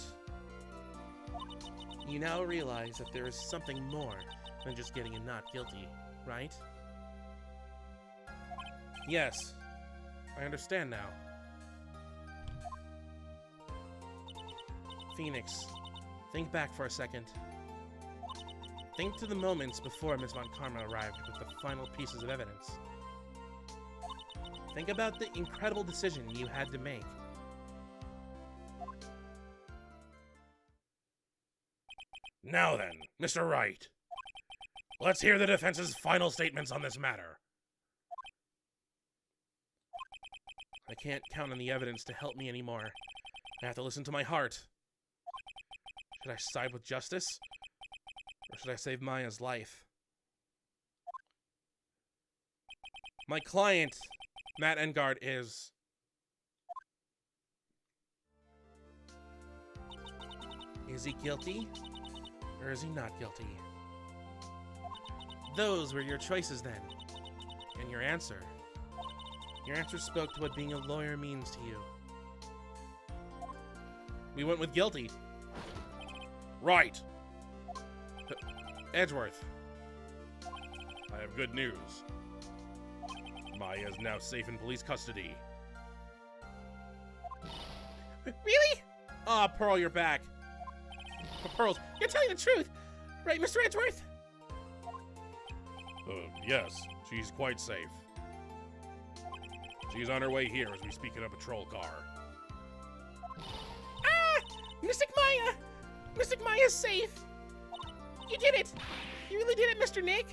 You now realize that there is something more than just getting him not guilty, right? Yes, I understand now. Phoenix, think back for a second. Think to the moments before Miss Von Karma arrived with the final pieces of evidence. Think about the incredible decision you had to make. Now then, Mr. Wright. Let's hear the defense's final statements on this matter. I can't count on the evidence to help me anymore. I have to listen to my heart. Should I side with justice? Or should I save Maya's life? My client, Matt Engard, is... Is he guilty? Or is he not guilty? Those were your choices then. And your answer. Your answer spoke to what being a lawyer means to you. We went with guilty. Right. Edgeworth. I have good news. Maya is now safe in police custody. Really? Aw, Pearl, you're back. Pearls, you're telling the truth, right, Mr. Edgeworth? Yes, she's quite safe. She's on her way here as we speak in a patrol car. Ah! Mystic Maya! Mystic Maya's safe! You did it! You really did it, Mr. Nick!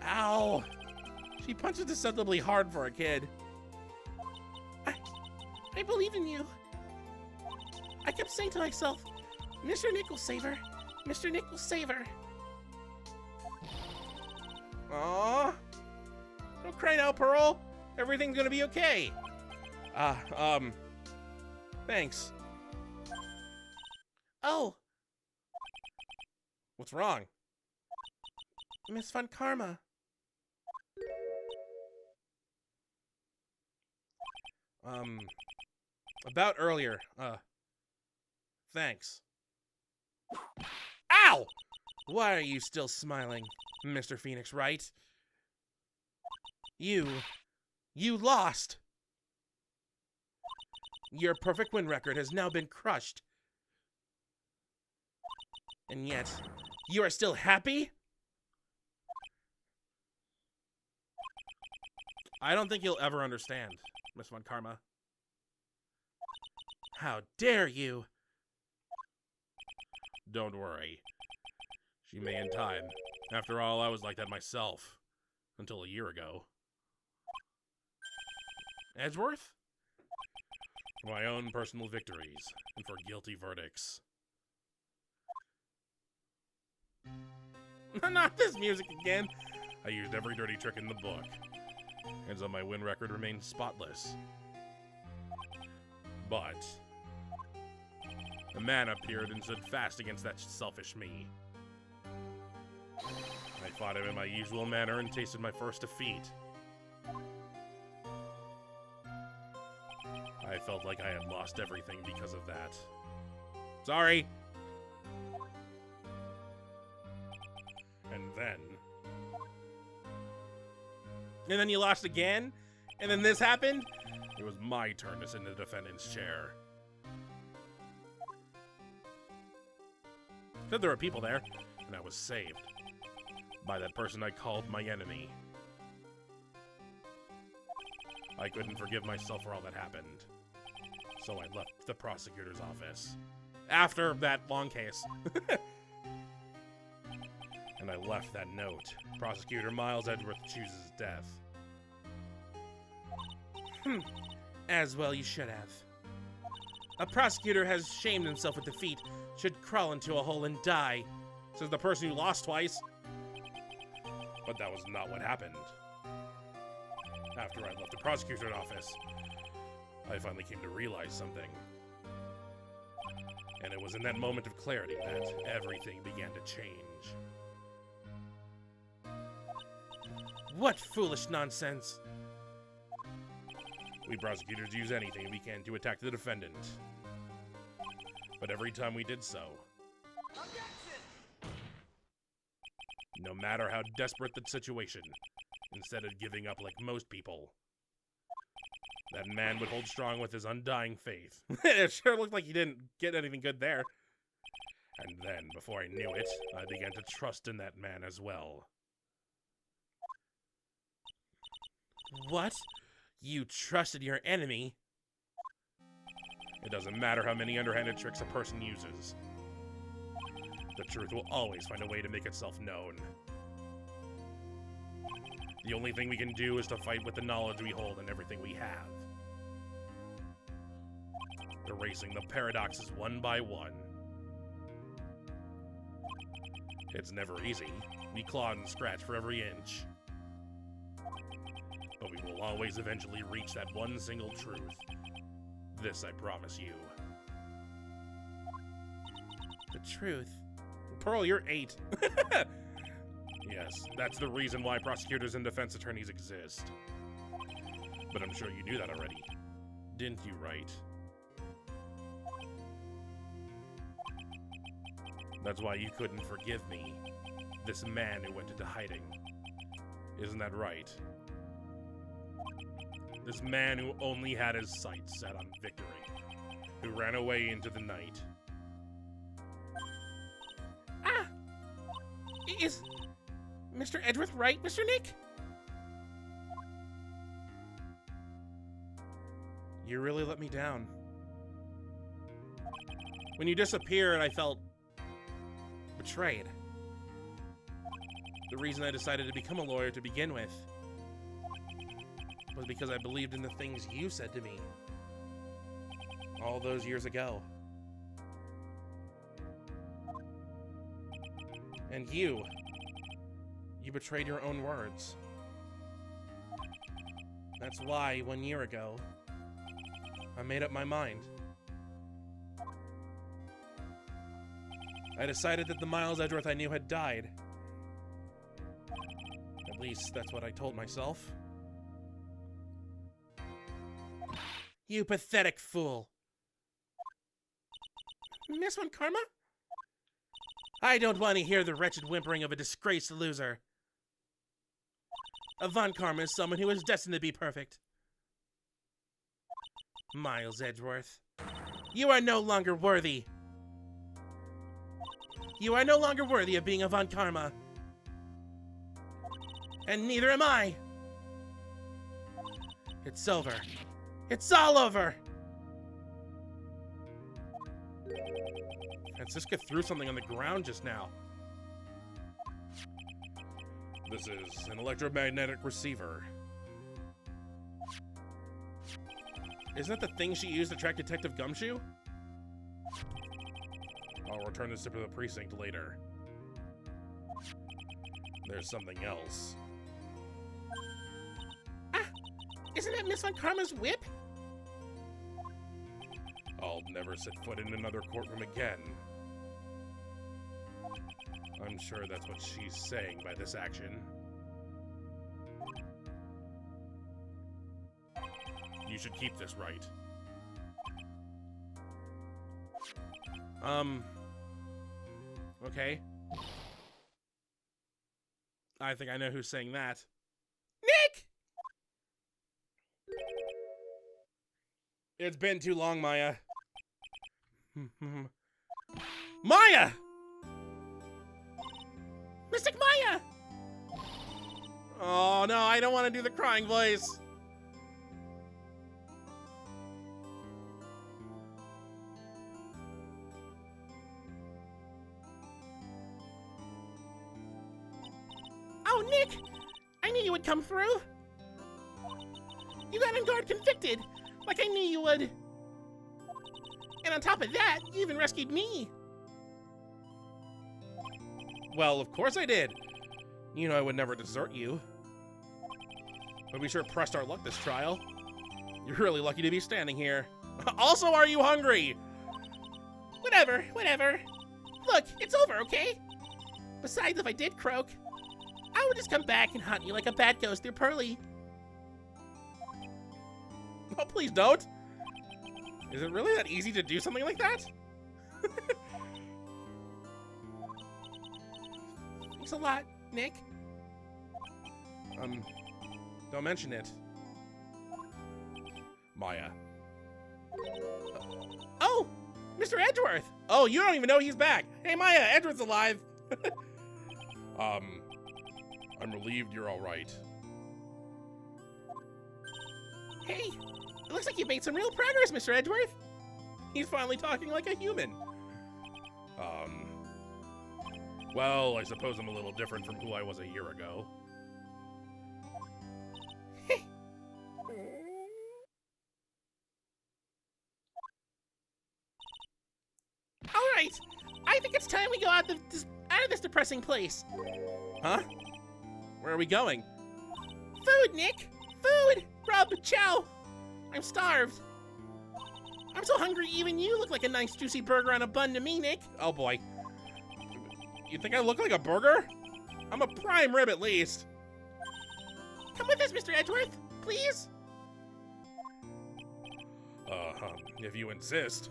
Ow! She punches deceptively hard for a kid. I believe in you. I kept saying to myself, Mr. Nick will save her. Mr. Nick will save her. Aww. Don't cry now, Pearl. Everything's gonna be okay. Thanks. Oh. What's wrong? Miss Von Karma. About earlier, thanks. Ow! Why are you still smiling, Mr. Phoenix Wright? You lost. Your perfect win record has now been crushed. And yet, you are still happy? I don't think you'll ever understand, Miss Von Karma. How dare you? Don't worry. She may in time. After all, I was like that myself. Until a year ago. Edgeworth? For my own personal victories, and for guilty verdicts. Not this music again. I used every dirty trick in the book. And so my win record remained spotless. But a man appeared and stood fast against that selfish me. I fought him in my usual manner and tasted my first defeat. I felt like I had lost everything because of that. Sorry. And then you lost again? And then this happened? it was my turn to sit in the defendant's chair. Said there were people there. And I was saved by that person I called my enemy. I couldn't forgive myself for all that happened. So I left the prosecutor's office. After that long case. And I left that note. Prosecutor Miles Edgeworth chooses death. As well you should have. A prosecutor has shamed himself with defeat should crawl into a hole and die, says the person who lost twice. But that was not what happened. After I left the prosecutor's office, I finally came to realize something. And it was in that moment of clarity that everything began to change. What foolish nonsense. We prosecutors use anything we can to attack the defendant. But every time we did so, no matter how desperate the situation, instead of giving up like most people, that man would hold strong with his undying faith. It sure looked like you didn't get anything good there. And then, before I knew it, I began to trust in that man as well. What? You trusted your enemy? It doesn't matter how many underhanded tricks a person uses. The truth will always find a way to make itself known. The only thing we can do is to fight with the knowledge we hold and everything we have. Erasing the paradoxes one by one. It's never easy. We claw and scratch for every inch. But we will always eventually reach that one single truth. This I promise you. The truth? Pearl, you're 8. Yes, that's the reason why prosecutors and defense attorneys exist. But I'm sure you knew that already. Didn't you, Wright? That's why you couldn't forgive me. This man who went into hiding. Isn't that right? This man who only had his sights set on victory. Who ran away into the night. Ah! Is Mr. Edgeworth right, Mr. Nick? You really let me down. When you disappeared, I felt betrayed. The reason I decided to become a lawyer to begin with was because I believed in the things you said to me all those years ago. And you betrayed your own words. That's why, 1 year ago, I made up my mind. I decided that the Miles Edgeworth I knew had died. At least, that's what I told myself. You pathetic fool. Miss Von Karma? I don't want to hear the wretched whimpering of a disgraced loser. Avant Karma is someone who is destined to be perfect. Miles Edgeworth, you are no longer worthy. You are no longer worthy of being Avant Karma. And neither am I. It's over. It's all over. Francisca threw something on the ground just now. This is an electromagnetic receiver. Isn't that the thing she used to track Detective Gumshoe? I'll return this to the precinct later. There's something else. Ah! Isn't that Miss Von Karma's whip? I'll never set foot in another courtroom again. I'm sure that's what she's saying by this action. You should keep this, right? Okay. I think I know who's saying that. Nick! It's been too long, Maya. Maya! Mystic Maya! Oh no, I don't want to do the crying voice. Oh, Nick! I knew you would come through. You got on guard convicted, like I knew you would. And on top of that, you even rescued me. Well, of course I did. You know I would never desert you. But we sure pressed our luck this trial. You're really lucky to be standing here. Also, are you hungry? Whatever. Look, it's over, okay? Besides, if I did croak, I would just come back and hunt you like a bad ghost through Pearly. Oh, please don't. Is it really that easy to do something like that? Thanks a lot, Nick. Don't mention it. Maya. Oh, Mr. Edgeworth. Oh, you don't even know he's back. Hey, Maya, Edgeworth's alive. I'm relieved you're all right. Hey, it looks like you've made some real progress, Mr. Edgeworth. He's finally talking like a human. Well, I suppose I'm a little different from who I was a year ago. All right, I think it's time we go out of this depressing place. Huh? Where are we going? Food, Nick! Food! Grub, chow! I'm starved. I'm so hungry even you look like a nice juicy burger on a bun to me, Nick. Oh boy. You think I look like a burger? I'm a prime rib at least. Come with us, Mr. Edgeworth, please. If you insist.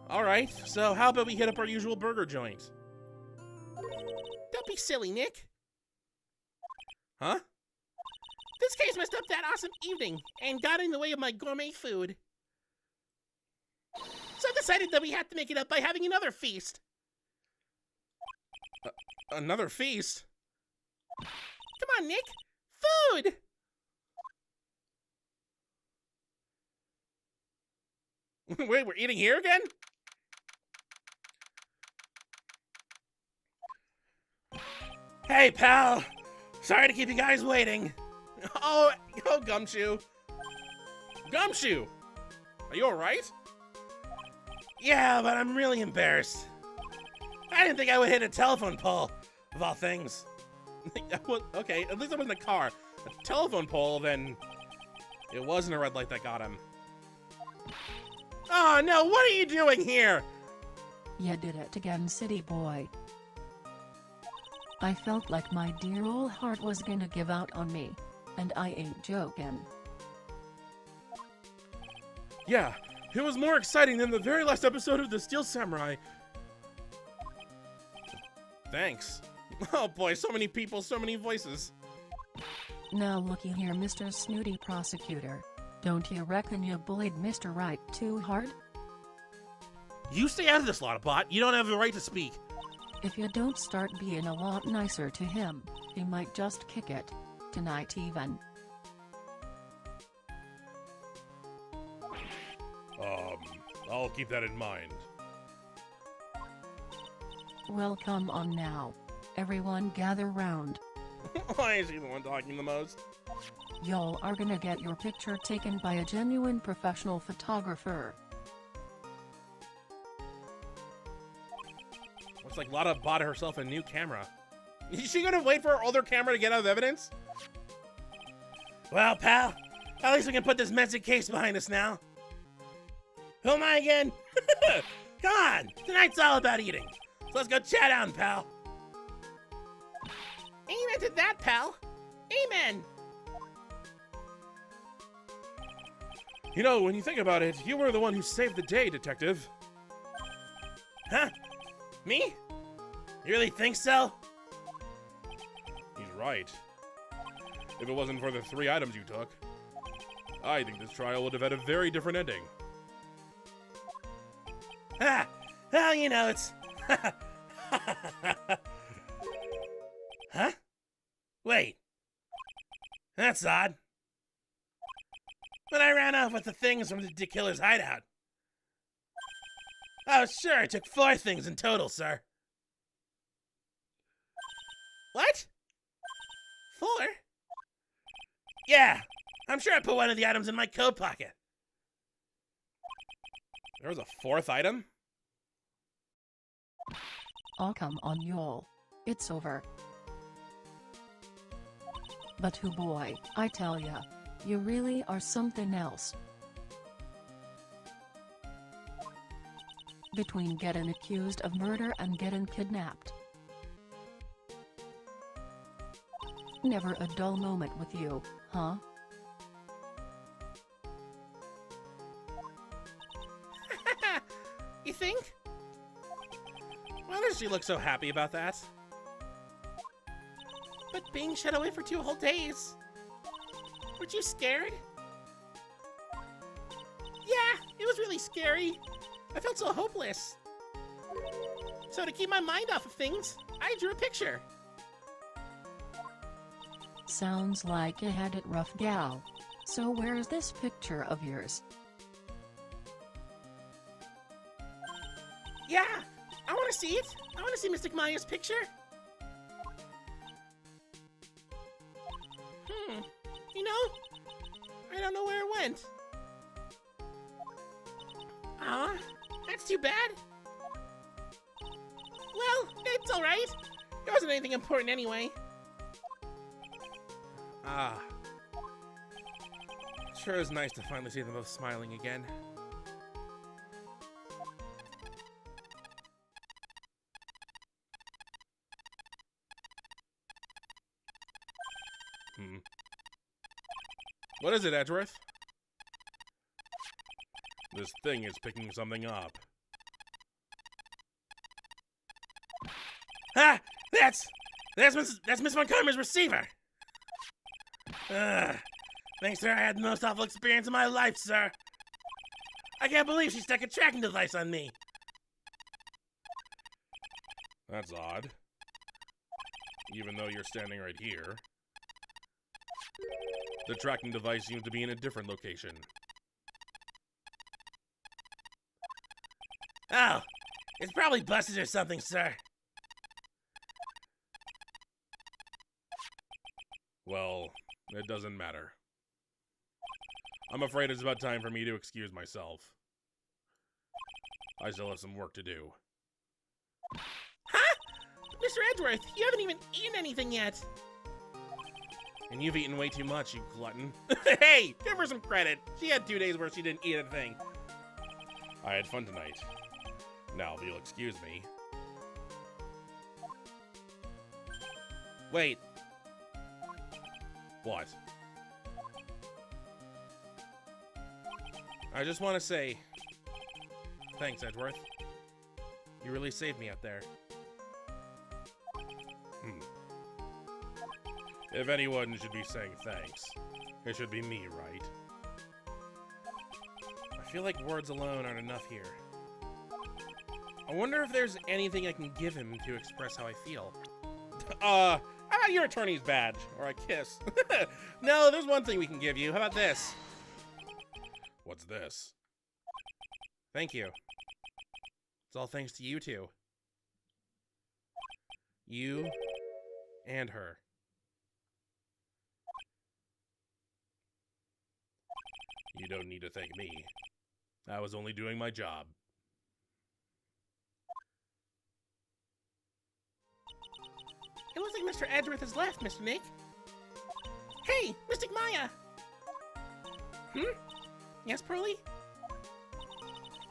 All right, so how about we hit up our usual burger joint? Don't be silly, Nick. Huh? This case messed up that awesome evening and got in the way of my gourmet food. So I decided that we had to make it up by having another feast. Another feast? Come on, Nick. Food! Wait, we're eating here again? Hey, pal. Sorry to keep you guys waiting. Oh, Gumshoe. Gumshoe! Are you alright? Yeah, but I'm really embarrassed. I didn't think I would hit a telephone pole, of all things. Well, okay, at least I'm in the car. A telephone pole, then it wasn't a red light that got him. Oh no, what are you doing here? You did it again, city boy. I felt like my dear old heart was gonna give out on me. And I ain't joking. Yeah, it was more exciting than the very last episode of The Steel Samurai. Thanks. Oh boy, so many people, so many voices. Now looky here, Mr. Snooty Prosecutor. Don't you reckon you bullied Mr. Wright too hard? You stay out of this, Lottobot. You don't have the right to speak. If you don't start being a lot nicer to him, he might just kick it. Tonight even. I'll keep that in mind. Well, come on now. Everyone gather round. Why is he the one talking the most? Y'all are gonna get your picture taken by a genuine professional photographer. Looks like Lotta bought herself a new camera. Is she gonna wait for her older camera to get out of evidence? Well, pal, at least we can put this messy case behind us now. Who am I again? Come on, tonight's all about eating. So let's go chat on, pal. Amen to that, pal. Amen. You know, when you think about it, you were the one who saved the day, Detective. Huh? Me? You really think so? He's right. If it wasn't for the 3 items you took, I think this trial would have had a very different ending. Ah, well, you know, it's... Huh? Wait. That's odd. But I ran off with the things from the killer's hideout. Oh, sure, I took 4 things in total, sir. What? 4? Yeah, I'm sure I put one of the items in my coat pocket. There was a 4th item? Oh, come on, y'all. It's over. But who boy, I tell ya, you really are something else. Between getting accused of murder and getting kidnapped. Never a dull moment with you, huh? You think? Why does she look so happy about that? But being shut away for 2 whole days. Weren't you scared? Yeah, it was really scary. I felt so hopeless. So to keep my mind off of things, I drew a picture. Sounds like you had it rough, gal. So where's this picture of yours? Yeah, I want to see it. I want to see Mystic Maya's picture. You know, I don't know where it went. Aw, that's too bad. Well, it's alright. There wasn't anything important anyway. Ah. Sure is nice to finally see them both smiling again. What is it, Edgeworth? This thing is picking something up. Ah, that's Miss Montgomery's receiver. Thanks to her, I had the most awful experience of my life, sir. I can't believe she stuck a tracking device on me. That's odd. Even though you're standing right here. The tracking device seems to be in a different location. Oh, it's probably busted or something, sir. Well, it doesn't matter. I'm afraid it's about time for me to excuse myself. I still have some work to do. Huh? Mr. Edgeworth, you haven't even eaten anything yet. And you've eaten way too much, you glutton. Hey, give her some credit. She had 2 days where she didn't eat a thing. I had fun tonight. Now, if you'll excuse me. Wait. What? I just want to say, thanks, Edgeworth. You really saved me out there. If anyone should be saying thanks, it should be me, right? I feel like words alone aren't enough here. I wonder if there's anything I can give him to express how I feel. How about your attorney's badge? Or a kiss? No, there's one thing we can give you. How about this? What's this? Thank you. It's all thanks to you two. You and her. You don't need to thank me. I was only doing my job. It looks like Mr. Edgeworth has left, Mr. Nick. Hey, Mystic Maya! Yes, Pearly?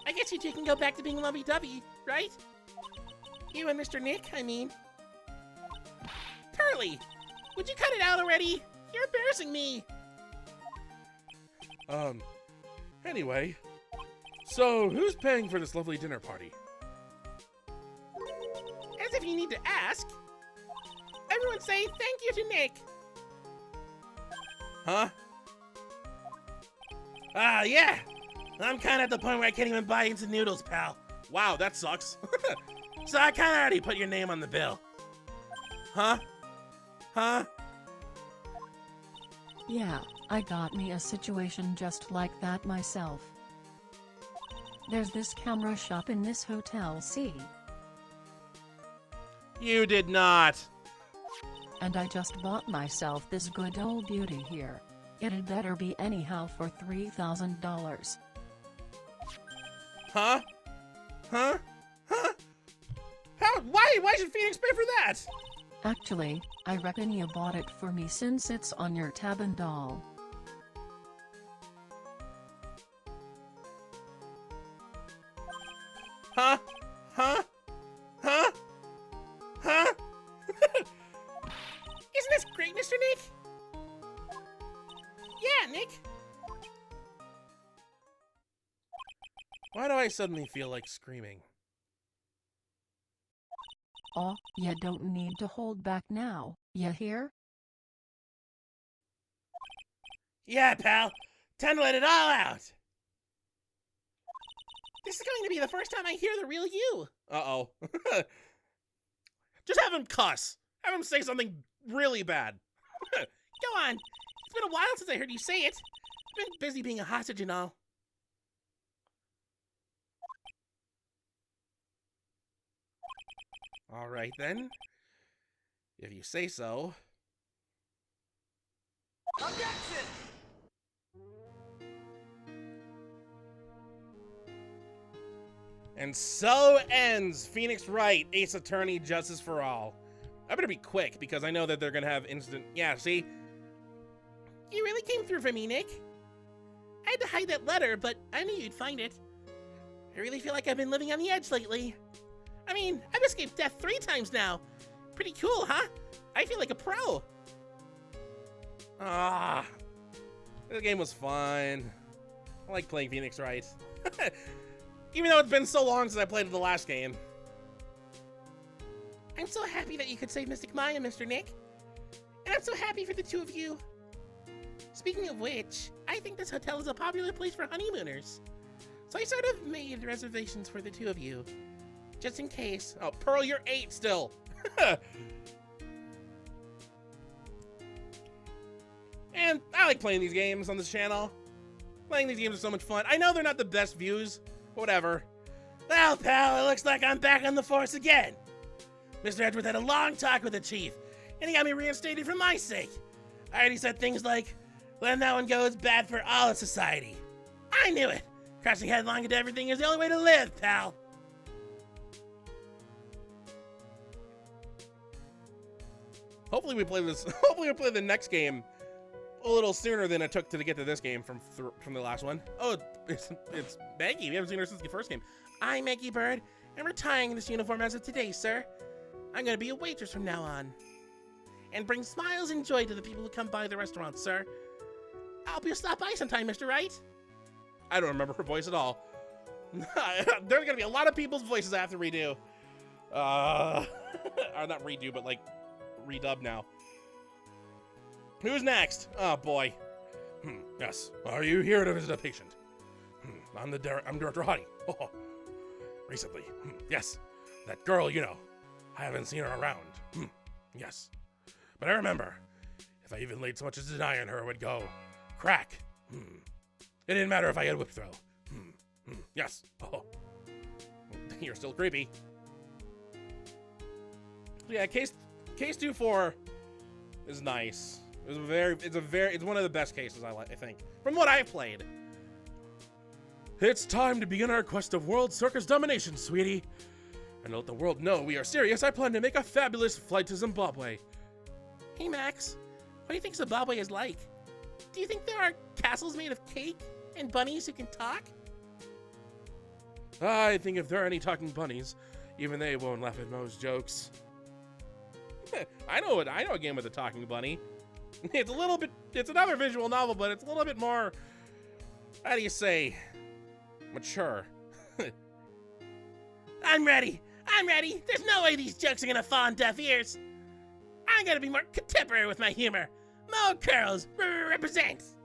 I guess you two can go back to being lovey-dovey, right? You and Mr. Nick, I mean. Pearly! Would you cut it out already? You're embarrassing me! Anyway. So, who's paying for this lovely dinner party? As if you need to ask. Everyone say thank you to Nick. Huh? Yeah. I'm kind of at the point where I can't even buy instant noodles, pal. Wow, that sucks. So I kind of already put your name on the bill. Huh? Huh? Yeah, I got me a situation just like that myself. There's this camera shop in this hotel, see? You did not. And I just bought myself this good old beauty here. It'd better be anyhow for $3,000. Huh? Huh? Huh? How? Why should Phoenix pay for that? Actually, I reckon you bought it for me since it's on your tab and all. Huh? Huh? Huh? Huh? Isn't this great, Mr. Nick? Yeah, Nick. Why do I suddenly feel like screaming? Oh, you don't need to hold back now, you hear? Yeah, pal. Time to let it all out. This is going to be the first time I hear the real you. Uh-oh. Just have him cuss. Have him say something really bad. Go on. It's been a while since I heard you say it. I've been busy being a hostage and all. All right, then. If you say so. Objection! And so ends Phoenix Wright, Ace Attorney, Justice for All. I better be quick, because I know that they're gonna have instant... Yeah, see? You really came through for me, Nick. I had to hide that letter, but I knew you'd find it. I really feel like I've been living on the edge lately. I mean, I've escaped death 3 times now. Pretty cool, huh? I feel like a pro. Ah, the game was fun. I like playing Phoenix Wright. Even though it's been so long since I played the last game. I'm so happy that you could save Mystic Maya, Mr. Nick. And I'm so happy for the two of you. Speaking of which, I think this hotel is a popular place for honeymooners. So I sort of made reservations for the two of you. Just in case. Oh, Pearl, you're 8 still. And I like playing these games on this channel. Playing these games is so much fun. I know they're not the best views, but whatever. Well, pal, it looks like I'm back on the force again. Mr. Edgeworth had a long talk with the chief, and he got me reinstated for my sake. I already said things like, letting that one go is bad for all of society. I knew it. Crashing headlong into everything is the only way to live, pal. Hopefully we play this. Hopefully we play the next game a little sooner than it took to get to this game from the last one. Oh, it's Maggie. We haven't seen her since the first game. I'm Maggie Bird. I'm retiring in this uniform as of today, sir. I'm gonna be a waitress from now on. And bring smiles and joy to the people who come by the restaurant, sir. I hope you'll stop by sometime, Mr. Wright. I don't remember her voice at all. There's gonna be a lot of people's voices I have to redo. Or not redo, but like redub now. Who's next? Oh, boy. Yes. Are you here to visit a patient? I'm Director Hottie. Oh, recently. Yes. That girl, you know. I haven't seen her around. Yes. But I remember, if I even laid so much as an eye on her, it would go crack. It didn't matter if I had whip throw. Yes. Oh. You're still creepy. Yeah, case 2-4 is nice. It's one of the best cases I think from what I've played. It's time to begin our quest of world circus domination, sweetie. And to let the world know we are serious, I plan to make a fabulous flight to Zimbabwe. Hey, Max. What do you think Zimbabwe is like? Do you think there are castles made of cake and bunnies who can talk? I think if there are any talking bunnies, even they won't laugh at Mo's jokes. I know a game with a talking bunny. It's another visual novel, but it's a little bit more, how do you say, mature. I'm ready. There's no way these jokes are gonna fall on deaf ears. I'm gonna be more contemporary with my humor. Mo Curls represents.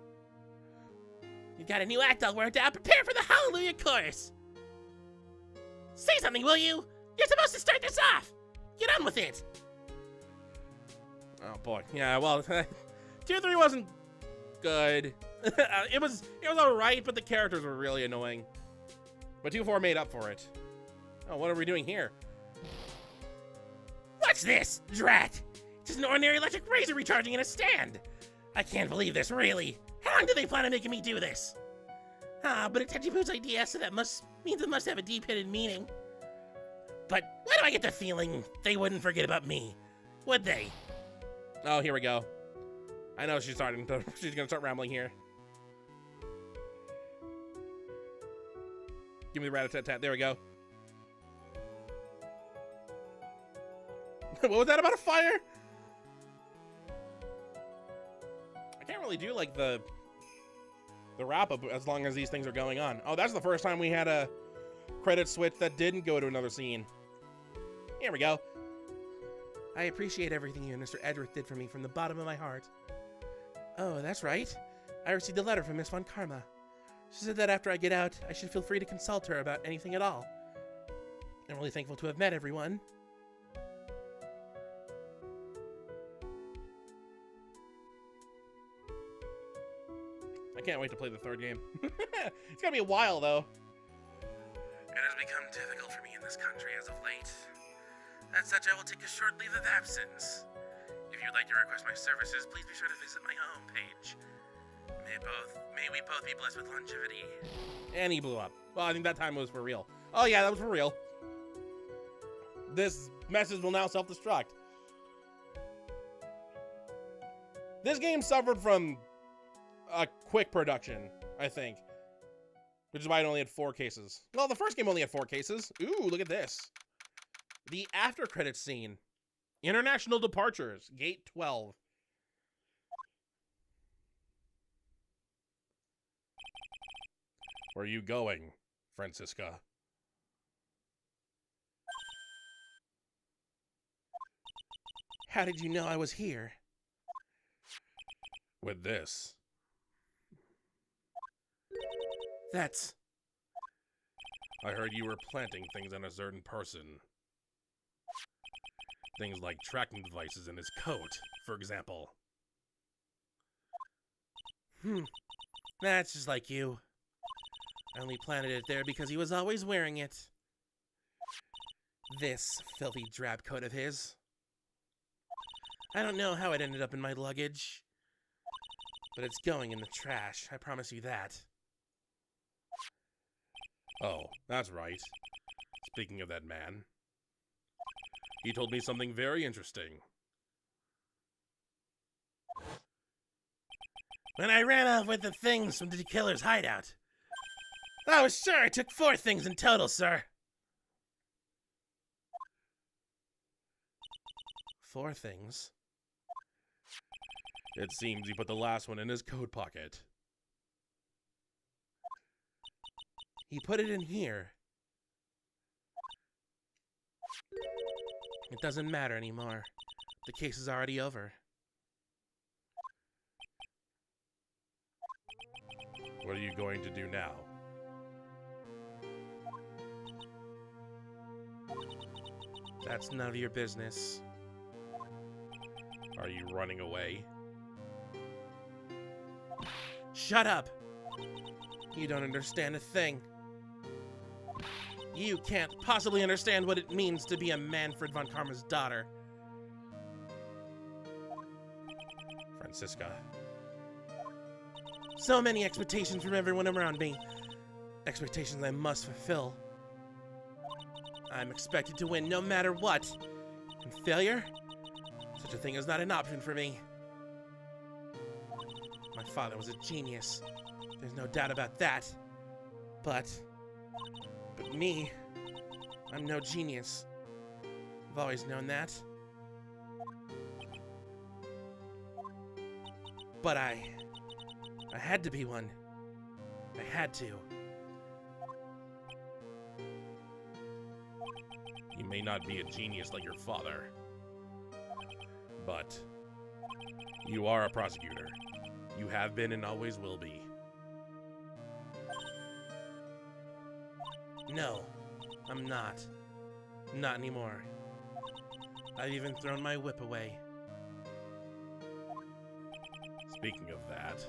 You've got a new act all worked out. Prepare for the Hallelujah chorus. Say something, will you? You're supposed to start this off. Get on with it. Oh boy. Yeah, well, 2-3 wasn't good. It was alright, but the characters were really annoying. But 2-4 made up for it. Oh, what are we doing here? What's this? Drat! Just an ordinary electric razor recharging in a stand. I can't believe this, really. How long do they plan on making me do this? But it's Tenchipu's idea, so that means it must have a deep hidden meaning. But why do I get the feeling they wouldn't forget about me? Would they? Oh, here we go. I know she's gonna start rambling here. Give me the rat-a-tat-tat. There we go. What was that about a fire? I can't really do like the wrap-up as long as these things are going on. Oh, that's the first time we had a credit switch that didn't go to another scene. Here we go. I appreciate everything you and Mr. Edgeworth did for me from the bottom of my heart. Oh, that's right. I received a letter from Miss Von Karma. She said that after I get out, I should feel free to consult her about anything at all. I'm really thankful to have met everyone. I can't wait to play the third game. It's gonna be a while, though. It has become difficult for me in this country as of late. As such, I will take a short leave of absence. If you'd like to request my services, please be sure to visit my homepage. May we both be blessed with longevity. And he blew up. Well, I think that time was for real. Oh yeah, that was for real. This message will now self-destruct. This game suffered from a quick production, I think. Which is why it only had 4 cases. Well, the first game only had 4 cases. Ooh, look at this. The after credits scene. International departures. Gate 12. Where are you going, Francisca? How did you know I was here? With this. That's... I heard you were planting things on a certain person. Things like tracking devices in his coat, for example. That's just like you. I only planted it there because he was always wearing it. This filthy drab coat of his. I don't know how it ended up in my luggage. But it's going in the trash, I promise you that. Oh, that's right. Speaking of that man, he told me something very interesting. When I ran off with the things from the killer's hideout. Oh, sure, I took 4 things in total, sir. 4 things? It seems he put the last one in his coat pocket. He put it in here. It doesn't matter anymore. The case is already over. What are you going to do now? That's none of your business. Are you running away? Shut up! You don't understand a thing. You can't possibly understand what it means to be a Manfred von Karma's daughter. Franziska. So many expectations from everyone around me. Expectations I must fulfill. I'm expected to win no matter what. And failure? Such a thing is not an option for me. My father was a genius. There's no doubt about that. But me, I'm no genius. I've always known that. But I had to be one. I had to. You may not be a genius like your father, but you are a prosecutor. You have been and always will be. No, I'm not. Not anymore. I've even thrown my whip away. Speaking of that,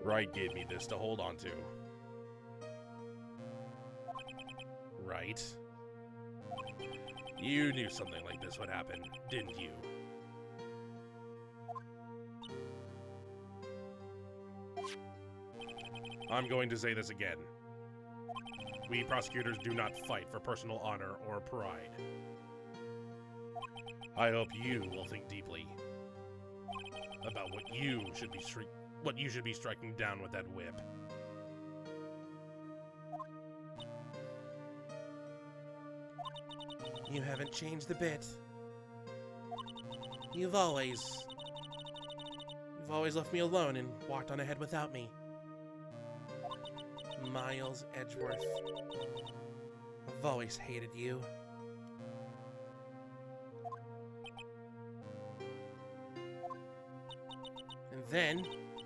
Wright gave me this to hold on to. Right? You knew something like this would happen, didn't you? I'm going to say this again. We prosecutors do not fight for personal honor or pride. I hope you will think deeply about what you should be striking down with that whip. You haven't changed a bit. You've always left me alone and walked on ahead without me. Miles Edgeworth. I've always hated you. And then,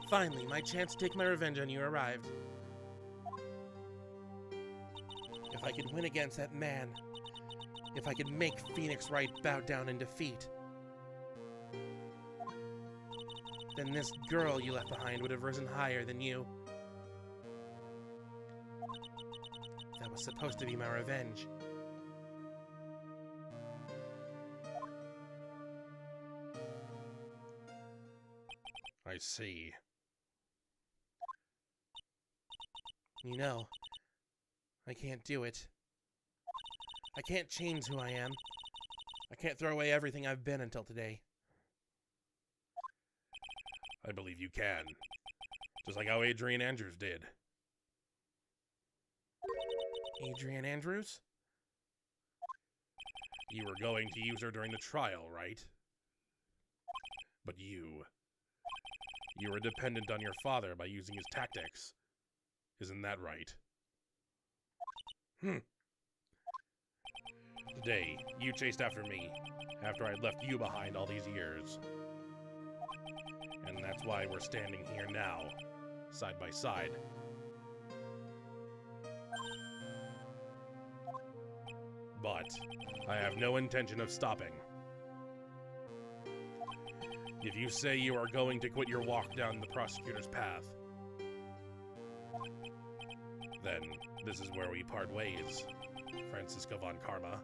finally, my chance to take my revenge on you arrived. If I could win against that man, if I could make Phoenix Wright bow down in defeat, then this girl you left behind would have risen higher than you. That was supposed to be my revenge. I see. You know, I can't do it. I can't change who I am. I can't throw away everything I've been until today. I believe you can. Just like how Adrian Andrews did. Adrian Andrews? You were going to use her during the trial, right? But you were dependent on your father by using his tactics. Isn't that right? Today, you chased after me, after I'd left you behind all these years. And that's why we're standing here now, side by side. But I have no intention of stopping. If you say you are going to quit your walk down the prosecutor's path, then this is where we part ways, Franziska von Karma.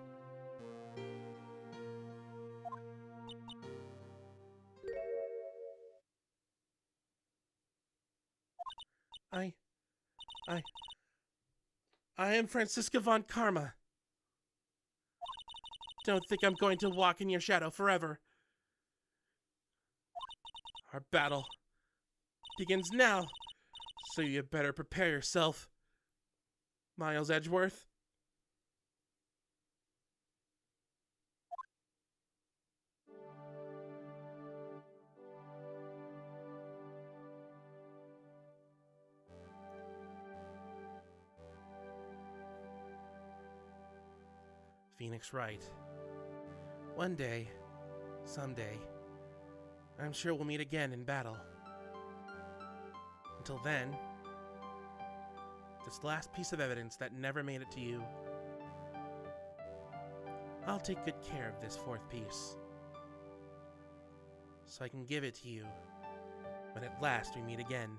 I am Franziska von Karma. Don't think I'm going to walk in your shadow forever. Our battle begins now, so you better prepare yourself, Miles Edgeworth. Phoenix Wright. One day, someday, I'm sure we'll meet again in battle. until then, this last piece of evidence that never made it to you, I'll take good care of this fourth piece, so I can give it to you when at last we meet again.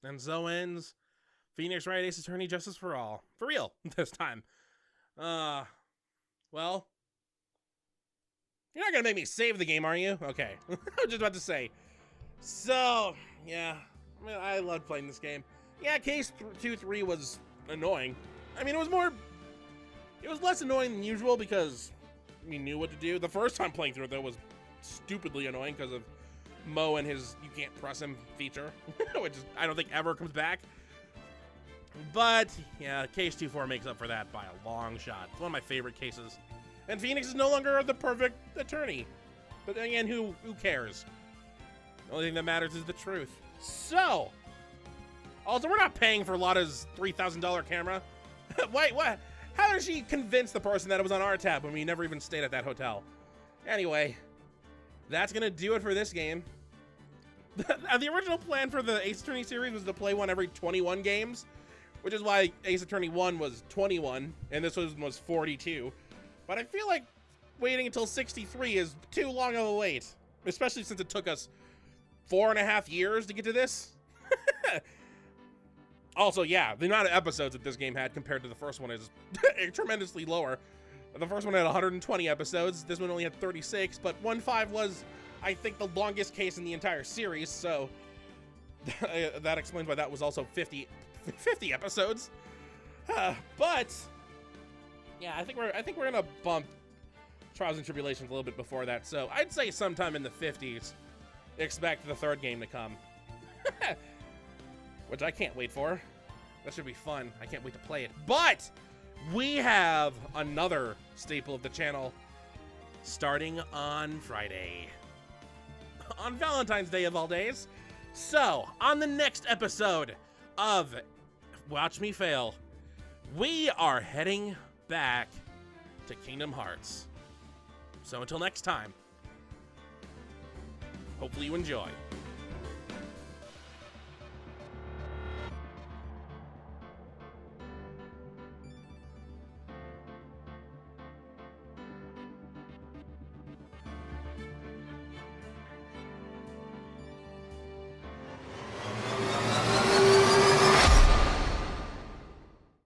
And so ends Phoenix Wright Ace Attorney Justice for All. For real, this time. Well, you're not gonna make me save the game, are you? Okay, I was just about to say. So, yeah, I mean, I loved playing this game. Yeah, case 2-3 was annoying. I mean, it was less annoying than usual because we knew what to do. The first time playing through it, though, was stupidly annoying because of Mo and his you can't press him feature, which is, I don't think ever comes back. But yeah, case 2-4 makes up for that by a long shot. It's one of my favorite cases. And Phoenix is no longer the perfect attorney. But again, who cares? The only thing that matters is the truth. So, also, we're not paying for Lotta's $3,000 camera. Wait, what? How did she convince the person that it was on our tab when we never even stayed at that hotel? Anyway, that's gonna do it for this game. The original plan for the Ace Attorney series was to play one every 21 games, which is why Ace Attorney 1 was 21, and this was 42. But I feel like waiting until 63 is too long of a wait, especially since it took us 4.5 years to get to this. Also, yeah, the amount of episodes that this game had compared to the first one is tremendously lower. The first one had 120 episodes, this one only had 36, but 1.5 was, I think, the longest case in the entire series, so that explains why that was also 50 episodes. But yeah, I think we're gonna bump Trials and Tribulations a little bit before that, so I'd say sometime in the 50s, expect the third game to come. Which I can't wait for. That should be fun. I can't wait to play it. But we have another staple of the channel starting on Friday. On Valentine's Day of all days. So, on the next episode of Watch Me Fail, we are heading back to Kingdom Hearts. So until next time, hopefully you enjoy.